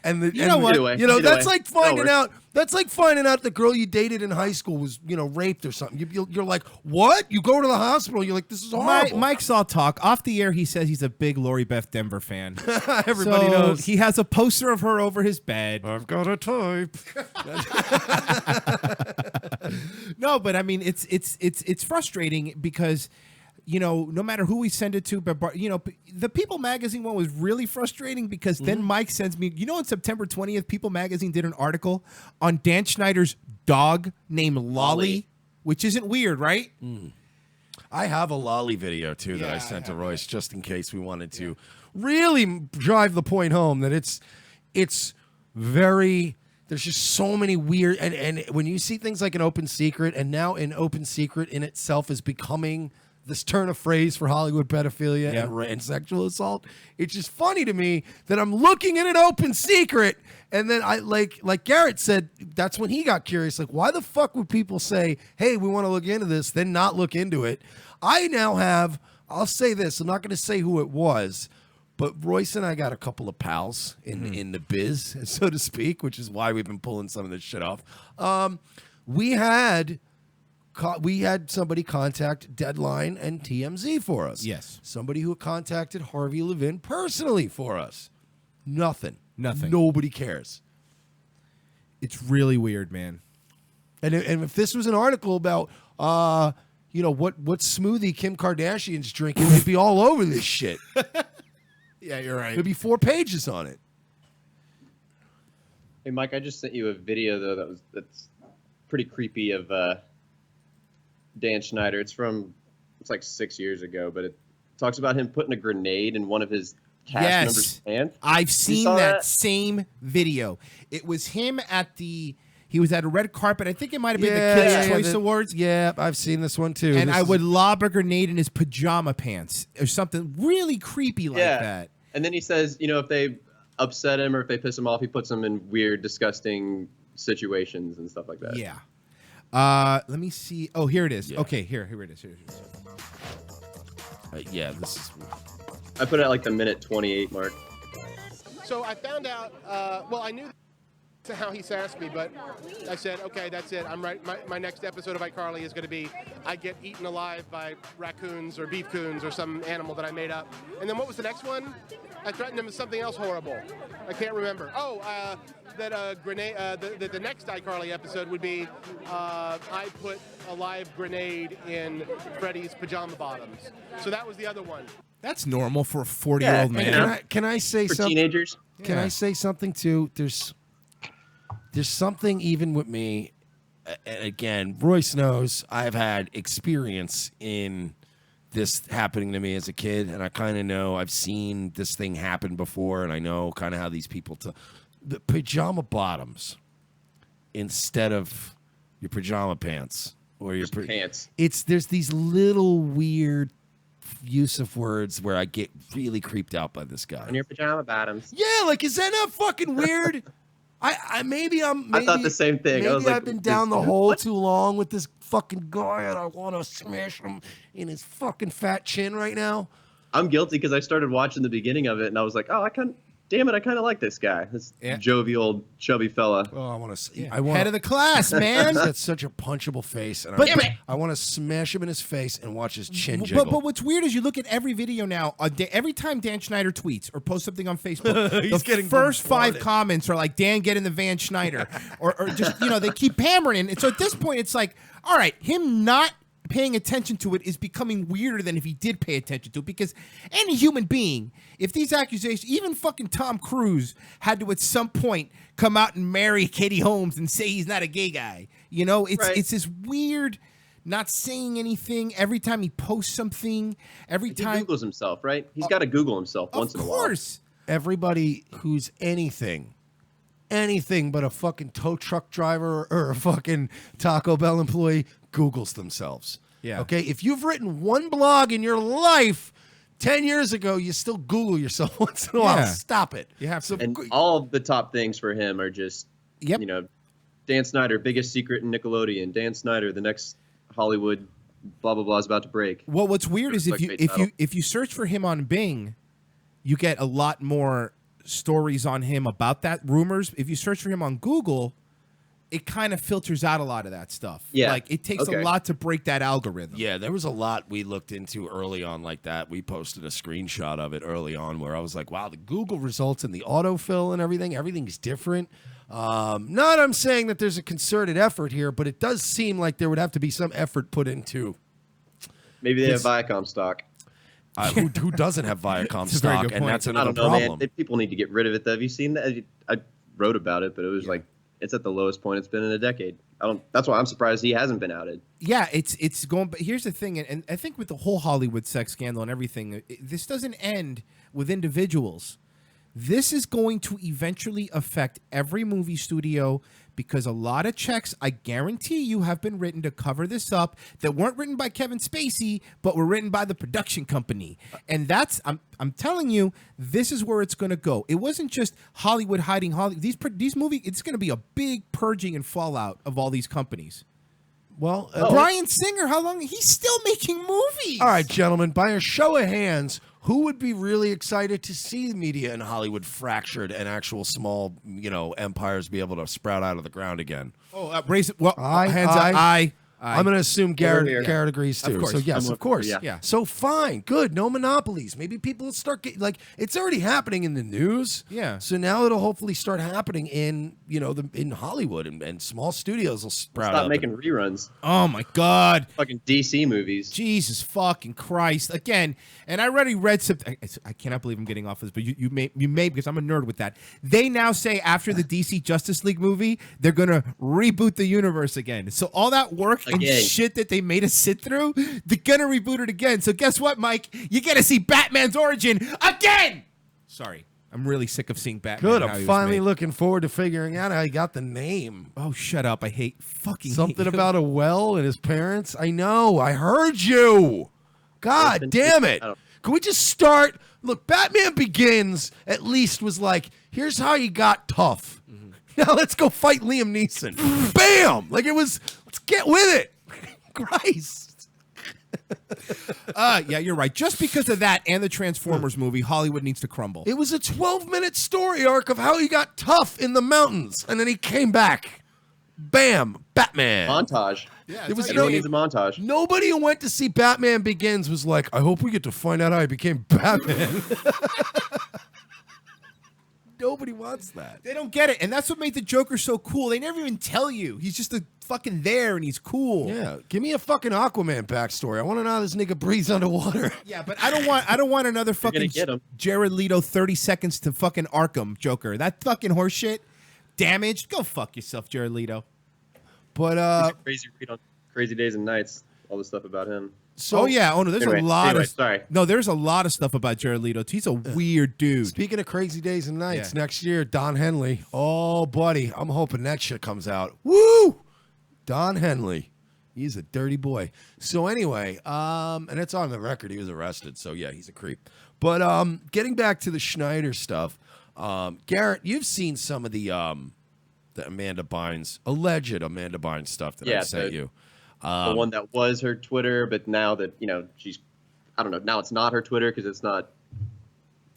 That's like finding out. That's like finding out the girl you dated in high school was, raped or something. You're like, what? You go to the hospital. You're like, this is horrible. Mike saw talk off the air. He says he's a big Lori Beth Denver fan. Everybody knows. He has a poster of her over his bed. I've got a type. No, but I mean, it's frustrating because, no matter who we send it to, but the People Magazine one was really frustrating because then Mike sends me, on September 20th, People Magazine did an article on Dan Schneider's dog named Lolly, which isn't weird, right? I have a Lolly video too that I sent to Royce just in case we wanted to really drive the point home that it's very. There's just so many weird, and when you see things like an Open Secret, and now an Open Secret in itself is becoming this turn of phrase for Hollywood pedophilia and sexual assault. It's just funny to me that I'm looking at an Open Secret, and then I like Garrett said, that's when he got curious. Like, why the fuck would people say, "Hey, we want to look into this," then not look into it? I now have. I'll say this. I'm not going to say who it was. But Royce and I got a couple of pals in the biz, so to speak, which is why we've been pulling some of this shit off. We had somebody contact Deadline and TMZ for us. Yes. Somebody who contacted Harvey Levin personally for us. Nothing. Nothing. Nobody cares. It's really weird, man. And if this was an article about what smoothie Kim Kardashian's drinking, it'd be all over this shit. Yeah, you're right. There'd be 4 pages on it. Hey, Mike, I just sent you a video though that's pretty creepy of Dan Schneider. It's like 6 years ago, but it talks about him putting a grenade in one of his cast members' pants. I've seen that same video. It was him he was at a red carpet. I think it might have been the Kids' Choice Awards. Yeah, I've seen this one too. And I would lob a grenade in his pajama pants or something really creepy like that. And then he says, if they upset him or if they piss him off, he puts them in weird, disgusting situations and stuff like that. Yeah. Let me see. Oh, here it is. Yeah. Okay, here it is. Yeah, this is. I put it at like the minute 28 mark. So I found out, well, I knew how he sassed me, but I said, okay, that's it. I'm right. My next episode of iCarly is going to be I get eaten alive by raccoons or beef coons or some animal that I made up. And then what was the next one? I threatened him with something else horrible. I can't remember. Oh, that grenade. The next iCarly episode would be I put a live grenade in Freddy's pajama bottoms. So that was the other one. That's normal for a 40-year-old man. Can I say For something? teenagers? Can I say something too? There's something even with me. Again, Royce knows I've had experience in this happening to me as a kid, and I kind of know I've seen this thing happen before, and I know kind of how these people the pajama bottoms instead of your pajama pants or your pants. There's these little weird use of words where I get really creeped out by this guy. On your pajama bottoms. Yeah, like, is that not fucking weird? I thought the same thing. Maybe I was like, I've been down the hole too long with this fucking guy, and I want to smash him in his fucking fat chin right now. I'm guilty because I started watching the beginning of it, and I was like, oh, I kind of like this guy. This jovial, chubby fella. Oh, I want to. Head of the class, man. He's got such a punchable face, and But- I want to smash him in his face and watch his chin jiggle. But what's weird is you look at every video now. Every time Dan Schneider tweets or posts something on Facebook, He's the getting first bombarded. 5 comments are like, "Dan, get in the van, Schneider," or just they keep hammering. And so at this point, it's like, all right, him not paying attention to it is becoming weirder than if he did pay attention to it, because any human being, if these accusations, even fucking Tom Cruise had to at some point come out and marry Katie Holmes and say he's not a gay guy. It's this weird not saying anything every time he posts something, every time he Googles himself, right? He's got to Google himself once in a while. Of course. Everybody who's anything but a fucking tow truck driver or a fucking Taco Bell employee Googles themselves. Yeah. Okay? If you've written one blog in your life 10 years ago, you still Google yourself once in a while. Yeah. Stop it. You have to. And all of the top things for him are just, Dan Schneider, biggest secret in Nickelodeon. Dan Schneider, the next Hollywood blah, blah, blah is about to break. Well, what's weird is if you search for him on Bing, you get a lot more stories on him about that, rumors. If you search for him on Google, it kind of filters out a lot of that stuff. Yeah. Like, it takes a lot to break that algorithm. Yeah, there was a lot we looked into early on like that. We posted a screenshot of it early on where I was like, wow, the Google results and the autofill and everything's different. I'm saying that there's a concerted effort here, but it does seem like there would have to be some effort put into. Maybe they have Viacom stock. Who doesn't have Viacom That's a very stock? good And point. that's I another don't know, problem. man. People need to get rid of it, though. Have you seen that? I wrote about it, but it was like, it's at the lowest point it's been in a decade. That's why I'm surprised he hasn't been outed. Yeah, it's going. But here's the thing, and I think with the whole Hollywood sex scandal and everything, this doesn't end with individuals. This is going to eventually affect every movie studio, because a lot of checks, I guarantee you, have been written to cover this up that weren't written by Kevin Spacey, but were written by the production company. And that's, I'm telling you, this is where it's going to go. It wasn't just Hollywood hiding Hollywood. These movies, it's going to be a big purging and fallout of all these companies. Well, Bryan Singer, how long? He's still making movies. All right, gentlemen, by a show of hands, who would be really excited to see media in Hollywood fractured and actual small, empires be able to sprout out of the ground again? Oh, raise it. Well, hands up. Aye. I'm going to assume Garrett Over here. agrees too. Of course. So yes, of course. Yeah. So fine, good. No monopolies. Maybe people will start getting it's already happening in the news. Yeah. So now it'll hopefully start happening in in Hollywood and small studios will sprout Stop up. making reruns. Oh my God. Fucking DC movies. Jesus fucking Christ. Again, and I already read something. I cannot believe I'm getting off this, but you may because I'm a nerd with that. They now say after the DC Justice League movie, they're going to reboot the universe again. So all that work and shit that they made us sit through, they're going to reboot it again. So guess what, Mike? You get to see Batman's origin again. Sorry. I'm really sick of seeing Batman. Good. and how I'm he was finally made. looking forward to figuring out how he got the name. Oh, shut up. I hate fucking Something hate you. about a well and his parents. I know. I heard you. God damn it. Can we just start Look, Batman Begins at least was like, here's how you got tough. Now let's go fight Liam Neeson. Bam! Like it was, let's get with it. Christ. Yeah, you're right. Just because of that and the Transformers movie, Hollywood needs to crumble. It was a 12-minute story arc of how he got tough in the mountains, and then he came back. Bam! Batman. Montage. Yeah, there was Everyone needs a montage. Nobody who went to see Batman Begins was like, I hope we get to find out how he became Batman. Nobody wants that. They don't get it, and that's what made the Joker so cool. They never even tell you. He's just fucking there, and he's cool. Yeah, give me a fucking Aquaman backstory. I want to know how this nigga breathes underwater. Yeah, but I don't want another fucking Jared Leto 30 seconds to fucking Arkham Joker. That fucking horseshit. Damaged. Go fuck yourself, Jared Leto. But crazy read on Crazy Days and Nights. All the stuff about him. So, there's Anyway, a lot of sorry. No, there's a lot of stuff about Jared Leto. He's a weird dude. Speaking of Crazy Days and Nights, next year, Don Henley. Oh, buddy, I'm hoping that shit comes out. Woo! Don Henley. He's a dirty boy. So anyway, and it's on the record. He was arrested. So yeah, he's a creep. But getting back to the Schneider stuff, Garrett, you've seen some of the Amanda Bynes, alleged Amanda Bynes stuff that I sent you. The one that was her Twitter, but now that, she's, I don't know, now it's not her Twitter because it's not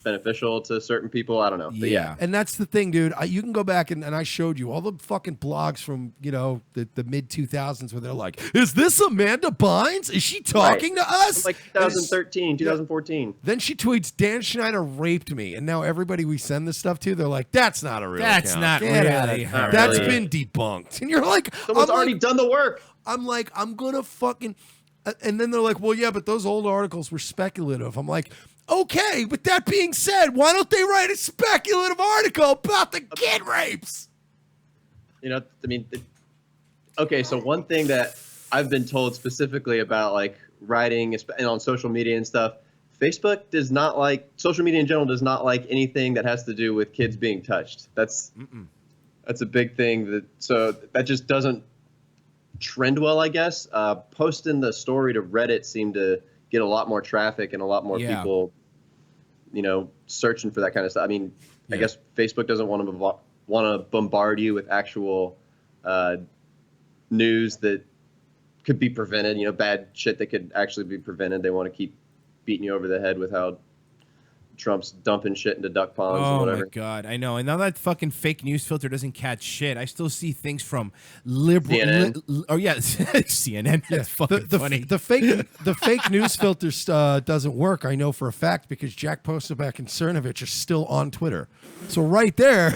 beneficial to certain people. I don't know. But yeah. And that's the thing, dude. You can go back and I showed you all the fucking blogs from, the mid 2000s where they're like, is this Amanda Bynes? Is she talking to us? Like 2013, 2014. Then she tweets, Dan Schneider raped me. And now everybody we send this stuff to, they're like, that's not a real That's account. not Get really outta here. her. That's Really. been debunked. And you're like, Someone's already done the work. I'm like, I'm going to fucking... And then they're like, well, yeah, but those old articles were speculative. I'm like, okay, but that being said, why don't they write a speculative article about the kid rapes? Okay, so one thing that I've been told specifically about like writing and on social media and stuff, Facebook does not like, social media in general does not like anything that has to do with kids being touched. That's a big thing so that just doesn't trend well, I guess. Posting the story to Reddit seemed to get a lot more traffic and a lot more people, searching for that kind of stuff. I mean, I guess Facebook doesn't want to bombard you with actual news that could be prevented. Bad shit that could actually be prevented. They want to keep beating you over the head with how Trump's dumping shit into duck ponds and whatever. Oh my god, I know. And now that fucking fake news filter doesn't catch shit. I still see things from liberal. CNN. CNN. That's fucking funny. The fake news filter doesn't work. I know for a fact because Jack Posobiec and Cernovich are still on Twitter. So right there,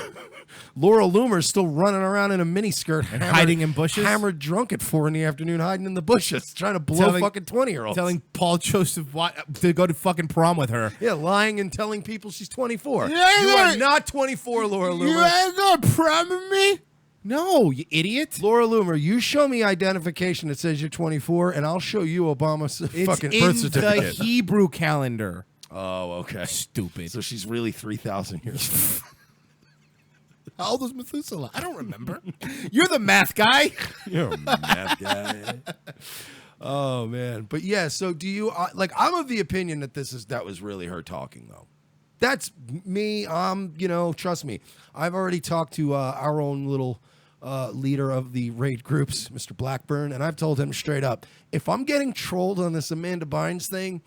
Laura Loomer's still running around in a miniskirt, hiding in bushes, hammered drunk at 4 p.m, hiding in the bushes, trying to blow fucking 20-year-olds, telling Paul Joseph to go to fucking prom with her. Yeah, lying and telling people she's 24. You are not 24, Laura Loomer. You ain't gonna prom with me? No, you idiot. Laura Loomer, you show me identification that says you're 24, and I'll show you Obama's fucking birth certificate. It's in the Hebrew calendar. Oh, okay. Stupid. So she's really 3,000 years old. How old was Methuselah? I don't remember. You're the math guy. You're a math guy. Oh, man. But yeah, so do you, I'm of the opinion that that was really her talking, though. That's me. Trust me. I've already talked to our own little leader of the raid groups, Mr. Blackburn, and I've told him straight up, if I'm getting trolled on this Amanda Bynes thing,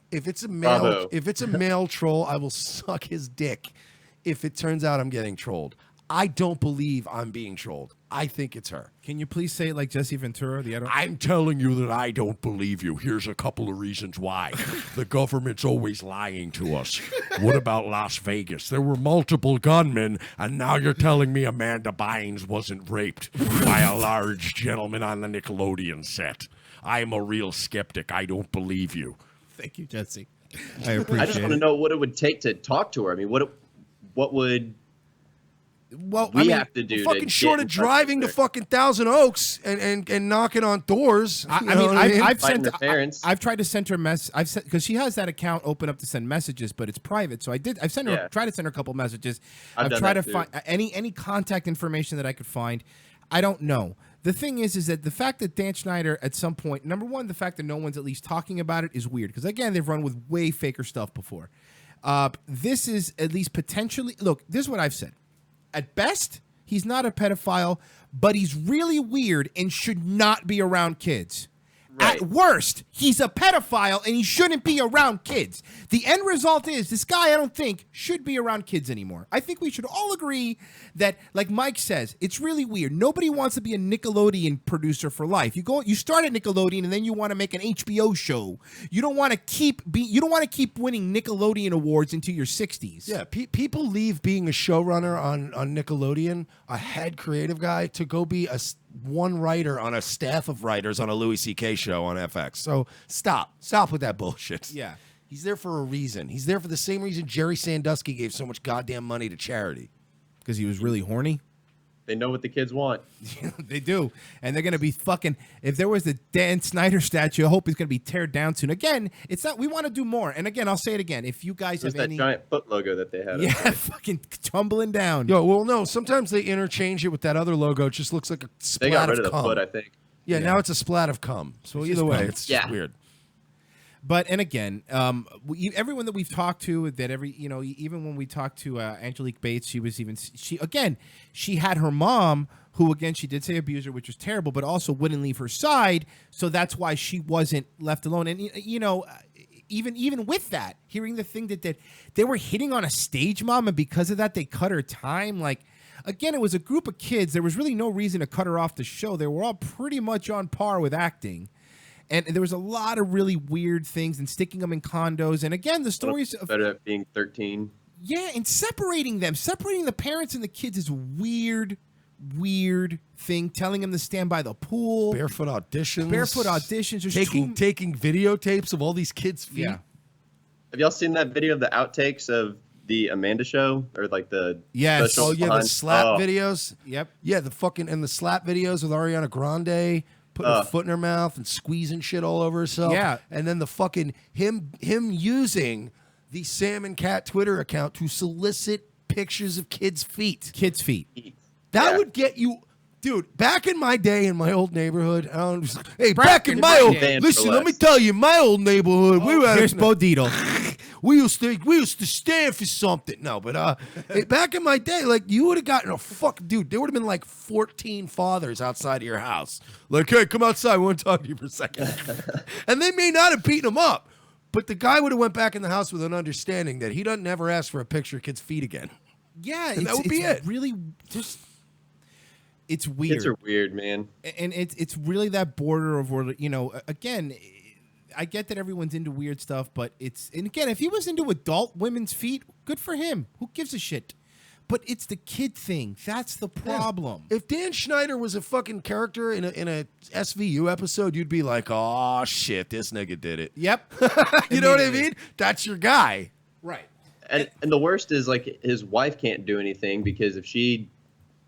if it's a male troll, I will suck his dick. If it turns out I'm getting trolled, I don't believe I'm being trolled. I think it's her. Can you please say it like Jesse Ventura? I'm telling you that I don't believe you. Here's a couple of reasons why. The government's always lying to us. What about Las Vegas? There were multiple gunmen, and now you're telling me Amanda Bynes wasn't raped by a large gentleman on the Nickelodeon set. I'm a real skeptic. I don't believe you. Thank you, Jesse. I just want to know what it would take to talk to her. I mean, what would we have to do? Fucking short of driving to fucking Thousand Oaks and knocking on doors. I've tried to send her because she has that account open up to send messages, but it's private. So I've sent her, tried to send her a couple messages. I've tried to find any contact information that I could find. I don't know. The thing is that the fact that Dan Schneider at some point, number one, the fact that no one's at least talking about it is weird because again they've run with way faker stuff before. This is at least potentially. Look, this is what I've said. At best, he's not a pedophile, but he's really weird and should not be around kids. At worst, he's a pedophile and he shouldn't be around kids. The end result is this guy, I don't think, should be around kids anymore. I think we should all agree that, like Mike says, it's really weird. Nobody wants to be a Nickelodeon producer for life. You start at Nickelodeon and then you want to make an HBO show. You don't want to keep winning Nickelodeon awards into your 60s. Yeah, people leave being a showrunner on Nickelodeon, a head creative guy, to go be one writer on a staff of writers on a Louis C.K. show on FX. So stop with that bullshit. Yeah. He's there for a reason. He's there for the same reason Jerry Sandusky gave so much goddamn money to charity. Because he was really horny? They know what the kids want. They do. And they're going to be fucking... If there was the Dan Schneider statue, I hope it's going to be teared down soon. Again, it's not... We want to do more. And again, I'll say it again. If you guys There's have that any... giant foot logo that they had. Yeah, fucking tumbling down. Yo, well, no. Sometimes they interchange it with that other logo. It just looks like a splat They got rid of the cum. foot, I think. Yeah, now it's a splat of cum. So either way, it's just weird. But, and again, everyone that we've talked to, even when we talked to Angelique Bates, she had her mom, who, again, she did say abused her, which was terrible, but also wouldn't leave her side. So that's why she wasn't left alone. And, even with that, hearing the thing that they were hitting on a stage mom, and because of that, they cut her time. Like, again, it was a group of kids. There was really no reason to cut her off the show. They were all pretty much on par with acting. And there was a lot of really weird things and sticking them in condos. And again, the stories of better at being 13. Yeah, and separating the parents and the kids is a weird thing. Telling them to stand by the pool. Barefoot auditions. There's taking videotapes of all these kids' feet. Yeah. Have y'all seen that video of the outtakes of the Amanda show, or like the Yes. special Oh yeah, behind- the slap videos. Yep. Yeah, the slap videos with Ariana Grande putting her foot in her mouth and squeezing shit all over herself. Yeah. And then the fucking him using the Sam and Cat Twitter account to solicit pictures of kids' feet. That would get you. Dude, back in my day in my old neighborhood, back in my old, listen, let me tell you, my old neighborhood, here's Bodito. we used to stand for something. No, but back in my day, like, you would have gotten dude, there would have been like 14 fathers outside of your house. Like, hey, come outside, we want to talk to you for a second. And they may not have beaten him up, but the guy would have went back in the house with an understanding that he doesn't ever ask for a picture of kids' feet again. Yeah, and that would be it. Really, just it's weird. Kids are weird, man. And it's really that border of where, again, I get that everyone's into weird stuff, but and again, if he was into adult women's feet, good for him. Who gives a shit? But it's the kid thing. That's the problem. If Dan Schneider was a fucking character in a SVU episode, you'd be like, oh shit, this nigga did it. Yep. You know what I mean? That's your guy. Right. And the worst is, like, his wife can't do anything because if she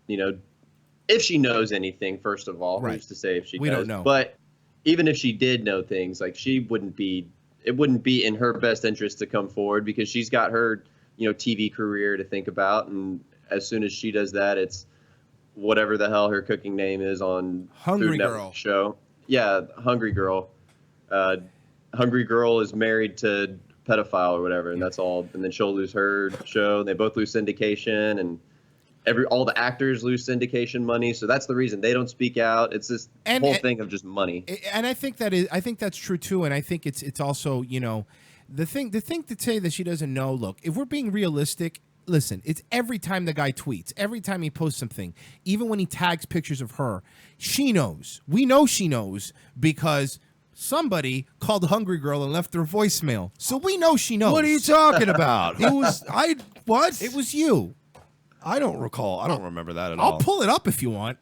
knows anything, first of all, who's to say if she We knows? don't know. But even if she did know things, like, it wouldn't be in her best interest to come forward because she's got her, TV career to think about. And as soon as she does that, it's whatever the hell her cooking name is on Hungry Food Network Girl. show. Yeah, Hungry Girl. Hungry Girl is married to pedophile or whatever, and that's all. And then she'll lose her show. They both lose syndication, and all the actors lose syndication money. So that's the reason they don't speak out. It's this whole thing of just money. And I think that's true too. And I think it's also, the thing to say that she doesn't know. Look, if we're being realistic, listen, it's every time the guy tweets, every time he posts something, even when he tags pictures of her, she knows. We know she knows because somebody called Hungry Girl and left her voicemail. So we know she knows. What are you talking about? It was you. I don't recall. I don't remember that at all. I'll pull it up if you want.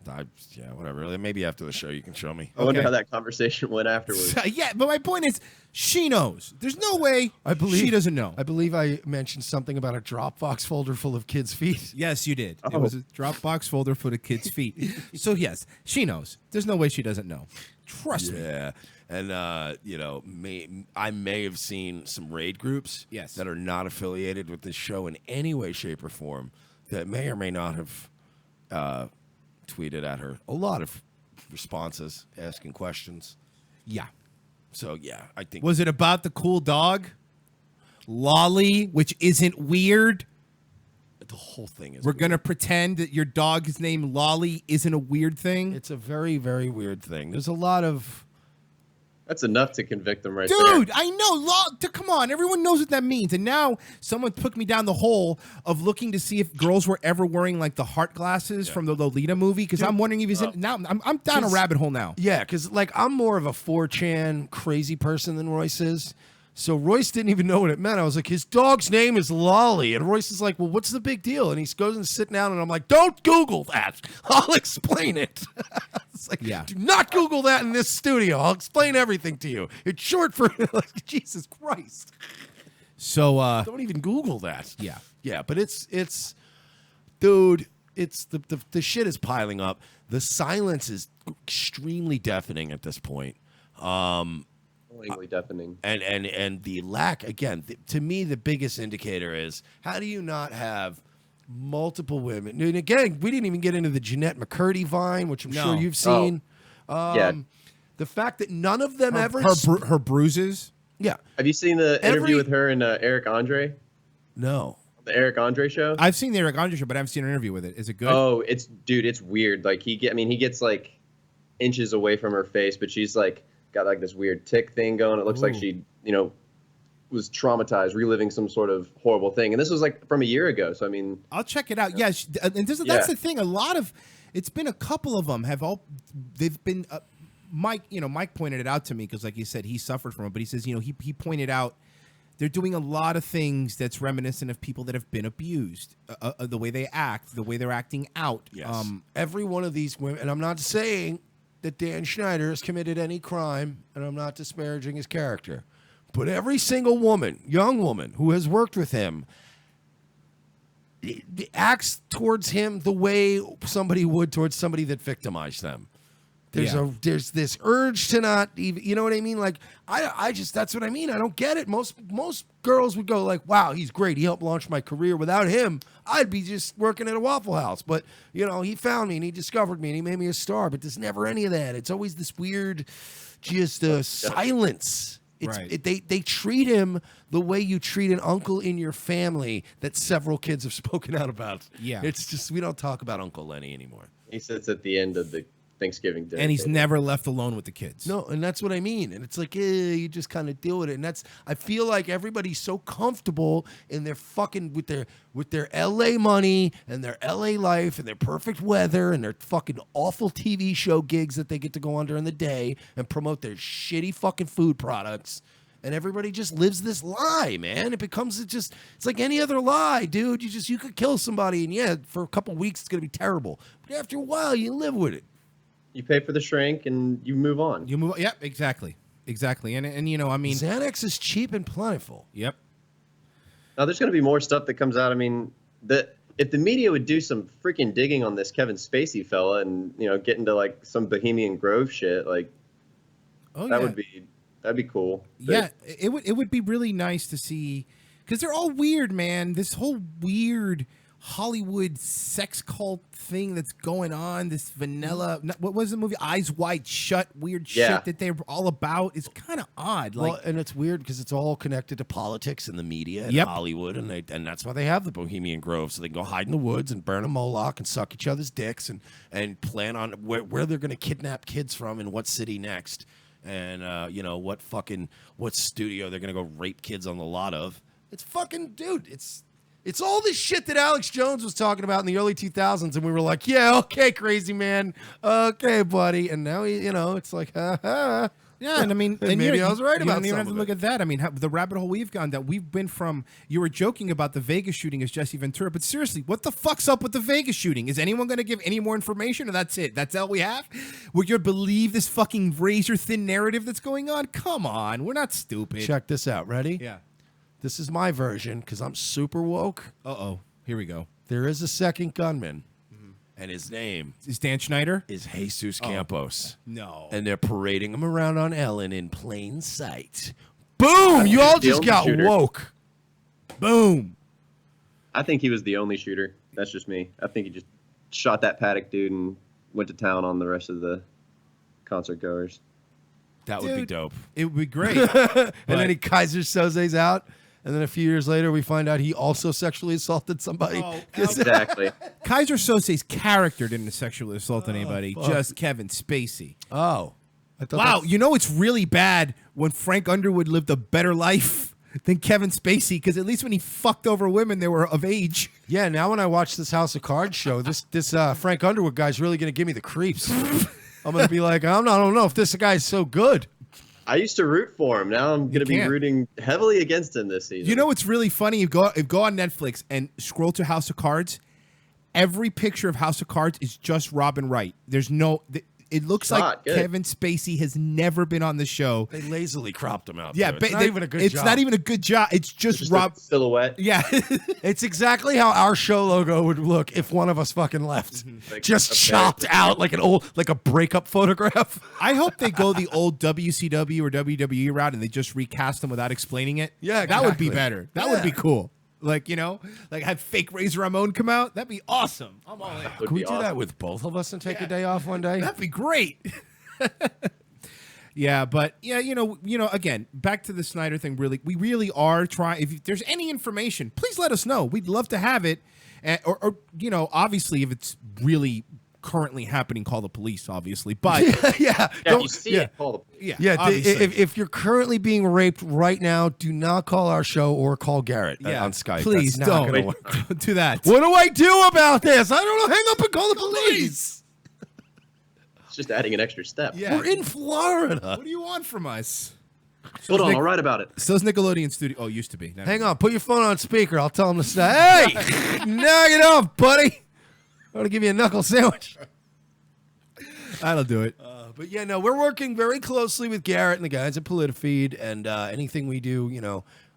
Whatever. Maybe after the show you can show me. I wonder how that conversation went afterwards. Yeah, but my point is, she knows. There's no way she doesn't know. I believe I mentioned something about a Dropbox folder full of kids' feet. Yes, you did. It was a Dropbox folder full of kids' feet. So yes, she knows. There's no way she doesn't know. Trust me. Yeah. And, I may have seen some raid groups that are not affiliated with this show in any way, shape, or form that may or may not have tweeted at her. A lot of responses, asking questions. Yeah. So, yeah, I think... Was it about the cool dog? Lolly, which isn't weird. The whole thing is We're going to pretend that your dog's name Lolly isn't a weird thing. It's a very, very weird thing. There's a lot of... That's enough to convict them right there. Dude, I know. Come on. Everyone knows what that means. And now someone took me down the hole of looking to see if girls were ever wearing like the heart glasses from the Lolita movie. Because I'm wondering if he's in. Now I'm down a rabbit hole now. Yeah, because like I'm more of a 4chan crazy person than Royce is. So Royce didn't even know what it meant. I was like, his dog's name is Lolly. And Royce is like, well, what's the big deal? And he goes and sits down, and I'm like, don't Google that. I'll explain it. It's like, do not Google that in this studio. I'll explain everything to you. It's short for, like, Jesus Christ. So, don't even Google that. Yeah. Yeah, but it's, dude, it's, the shit is piling up. The silence is extremely deafening at this point. Deafening. And the lack, again, to me, the biggest indicator is how do you not have multiple women? And again, we didn't even get into the Jeanette McCurdy Vine, which I'm sure you've seen. Yeah. The fact that none of them her bruises. Yeah. Have you seen the interview with her and Eric Andre? No. The Eric Andre show? I've seen the Eric Andre show, but I haven't seen an interview with it. Is it good? Oh, it's weird. Like he gets like inches away from her face, but she's like got like this weird tick thing going. It looks like she, was traumatized, reliving some sort of horrible thing. And this was like from a year ago. So I mean, I'll check it out. Yeah, and that's the thing. It's been a couple of them they've been. Mike pointed it out to me because, like you said, he suffered from it. But he says, he pointed out they're doing a lot of things that's reminiscent of people that have been abused. The way they act, the way they're acting out. Yes. Every one of these women, and I'm not saying that Dan Schneider has committed any crime, and I'm not disparaging his character, but every single woman, young woman who has worked with him, acts towards him the way somebody would towards somebody that victimized them. There's this urge to not even, you know what I mean? Like I just, that's what I mean. I don't get it. Most girls would go like, wow, he's great. He helped launch my career. Without him, I'd be just working at a Waffle House. But he found me and he discovered me and he made me a star. But there's never any of that. It's always this weird, just silence. They treat him the way you treat an uncle in your family that several kids have spoken out about. Yeah. It's just, we don't talk about Uncle Lenny anymore. he sits at the end of the Thanksgiving dinner and he's table. never left alone with the kids. No, and that's what I mean. And it's like, you just kind of deal with it. And I feel like everybody's so comfortable in their fucking with their LA money and their LA life and their perfect weather and their fucking awful TV show gigs that they get to go on during the day and promote their shitty fucking food products. And everybody just lives this lie, man. It's like any other lie, dude. You could kill somebody, and for a couple weeks it's gonna be terrible. But after a while, you live with it. You pay for the shrink and you move on. Yep, exactly. And I mean, Xanax is cheap and plentiful. Yep. Now there's gonna be more stuff that comes out. I mean, if the media would do some freaking digging on this Kevin Spacey fella and get into like some Bohemian Grove shit, like that'd be cool. Yeah, it would be really nice to see, because they're all weird, man. This whole weird Hollywood sex cult thing that's going on, this vanilla, what was the movie? Eyes Wide Shut, weird shit that they're all about. It's kind of odd. And it's weird because it's all connected to politics and the media and Hollywood, and that's why they have the Bohemian Grove, so they can go hide in the woods and burn a Moloch and suck each other's dicks and plan on where they're going to kidnap kids from and what city next. And what studio they're gonna go rape kids on the lot of. It's fucking, dude. It's all this shit that Alex Jones was talking about in the early 2000s, and we were like, yeah, okay, crazy man, okay, buddy. And now it's like, ha ha. Yeah, and I mean, and maybe I was right about some. You don't even have to look it. at that. I mean, the rabbit hole we've gone down. We've been from. You were joking about the Vegas shooting as Jesse Ventura, but seriously, what the fuck's up with the Vegas shooting? Is anyone going to give any more information, or that's it? That's all we have? Would you believe this fucking razor thin narrative that's going on? Come on, we're not stupid. Check this out. Ready? Yeah. This is my version because I'm super woke. Here we go. There is a second gunman. And his name is Dan Schneider? Is Jesus Campos. No. And they're parading him around on Ellen in plain sight. Boom! You all just got woke. Boom. I think he was the only shooter. That's just me. I think he just shot that Paddock dude and went to town on the rest of the concert goers. That would be dope. It would be great. And then he Kaiser Soze's out. And then a few years later, we find out he also sexually assaulted somebody. Exactly. Kaiser Soze's character didn't sexually assault anybody, fuck. just Kevin Spacey. Oh. I thought Wow, that's- you know it's really bad when Frank Underwood lived a better life than Kevin Spacey, because at least when he fucked over women, they were of age. Yeah, now when I watch this House of Cards show, this Frank Underwood guy's really going to give me the creeps. I'm going to be like, I don't know if this guy's so good. I used to root for him. Now I'm going to be can't. rooting heavily against him this season. You know what's really funny? You go on Netflix and scroll to House of Cards. Every picture of House of Cards is just Robin Wright. There's no. It looks like Not good. Kevin Spacey has never been on the show. They lazily cropped him out. Yeah, too. It's not even a good It's job. not even a good job. It's just Rob. Silhouette. Yeah. It's exactly how our show logo would look if one of us fucking left. Like, Just okay. chopped out like a breakup photograph. I hope they go the old WCW or WWE route and they just recast them without explaining it. Yeah, that would be exactly. better. That would be cool. Like, like have fake Razor Ramon come out. That'd be awesome. I'm all in. Can we do that with both of us and take a day off one day? That'd be great. Yeah, but again, back to the Snyder thing. We really are trying. If there's any information, please let us know. We'd love to have it, or obviously, if it's really currently happening, call the police. Obviously, but yeah, If you see it, call the police. Yeah, obviously. if you're currently being raped right now, do not call our show or call Garrett on Skype. Please That's not don't gonna work. do that. What do I do about this? I don't know. Hang up and call the police. It's just adding an extra step. Yeah. We're in Florida. What do you want from us? Hold on, I'll write about it. So's Nickelodeon Studio. Oh, used to be. Hang on. Put your phone on speaker. I'll tell him to stop. Hey, knock it off, buddy. I'm going to give you a knuckle sandwich. That'll do it. But yeah, no, we're working very closely with Garrett and the guys at PolitiFeed, and anything we do,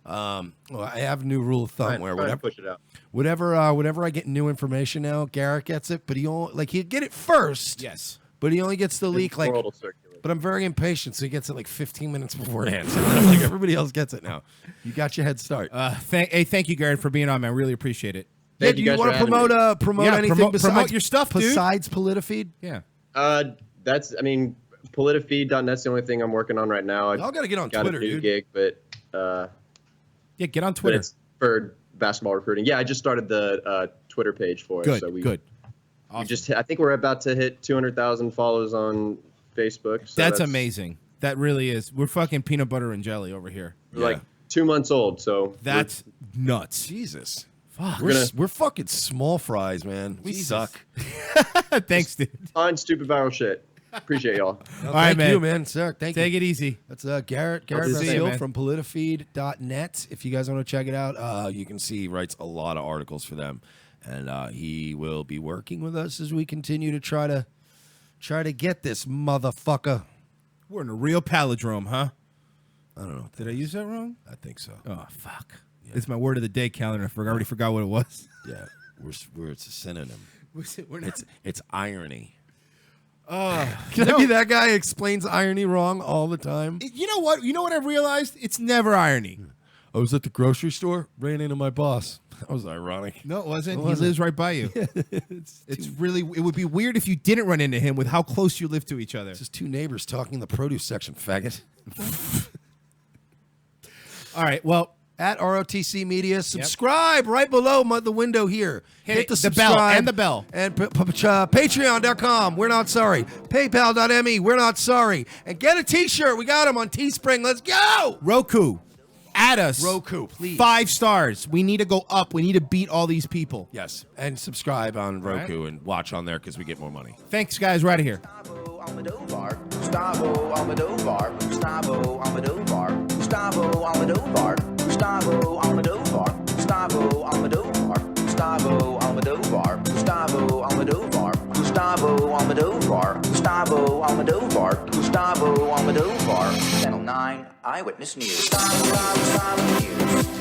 well, I have a new rule of thumb where Try and whatever, push it out. whenever I get new information now, Garrett gets it, but he'll get it first. Yes. But he only gets the leak The world will circulate. But I'm very impatient, so he gets it like 15 minutes beforehand. So like everybody else gets it now. You got your head start. Thank you, Garrett, for being on, man. Really appreciate it. Yeah, do you want to promote Yeah, anything promote your stuff, dude. besides PolitiFeed? Yeah. PolitiFeed.net's the only thing I'm working on right now. Y'all gotta get on got Twitter, a new dude. gig, but yeah, get on but Twitter. it's for basketball recruiting. Yeah, I just started the Twitter page for it. Good, So good. I think we're about to hit 200,000 follows on Facebook. So That's amazing. That really is. We're fucking peanut butter and jelly over here. We're like 2 months old, so That's nuts. Jesus. Fuck. We're fucking small fries, man. We Jesus. suck. Thanks, dude. fine, stupid viral shit. Appreciate y'all. No, All right, thank man. you, man. Sir, thank you. Take it easy. That's Garrett Good to see you, Brasil man. from politifeed.net. If you guys want to check it out, you can see he writes a lot of articles for them. And he will be working with us as we continue to try to get this motherfucker. We're in a real palindrome, huh? I don't know. Did I use that wrong? I think so. Oh, fuck. It's my word of the day calendar. I already forgot what it was. Yeah, it's a synonym. We're not- It's irony. Uh, Can I be that guy who explains irony wrong all the time? You know what? You know what I've realized? It's never irony. I was at the grocery store, ran into my boss. That was ironic. No, it wasn't. It He wasn't. lives right by you. It's really. It would be weird if you didn't run into him with how close you live to each other. It's just two neighbors talking in the produce section, faggot. All right. Well, at ROTC Media, subscribe right below the window here. Hit the the bell subscribe and the bell. And Patreon.com. We're not sorry. PayPal.me. We're not sorry. And get a T-shirt. We got them on Teespring. Let's go. Roku. Add us. Roku, please. 5 stars. We need to go up. We need to beat all these people. Yes. And subscribe on Roku and watch on there because we get more money. Thanks, guys. We're out of here. Gustavo Almodovar, Gustavo Almodovar, Gustavo Almodovar, Gustavo Almodovar, Gustavo Almodovar, Gustavo Almodovar, Gustavo Almodovar, Gustavo Almodovar, Gustavo Almodovar, Gustavo Almodovar, Gustavo Almodovar, Channel 9 Eyewitness News. Gustavo News.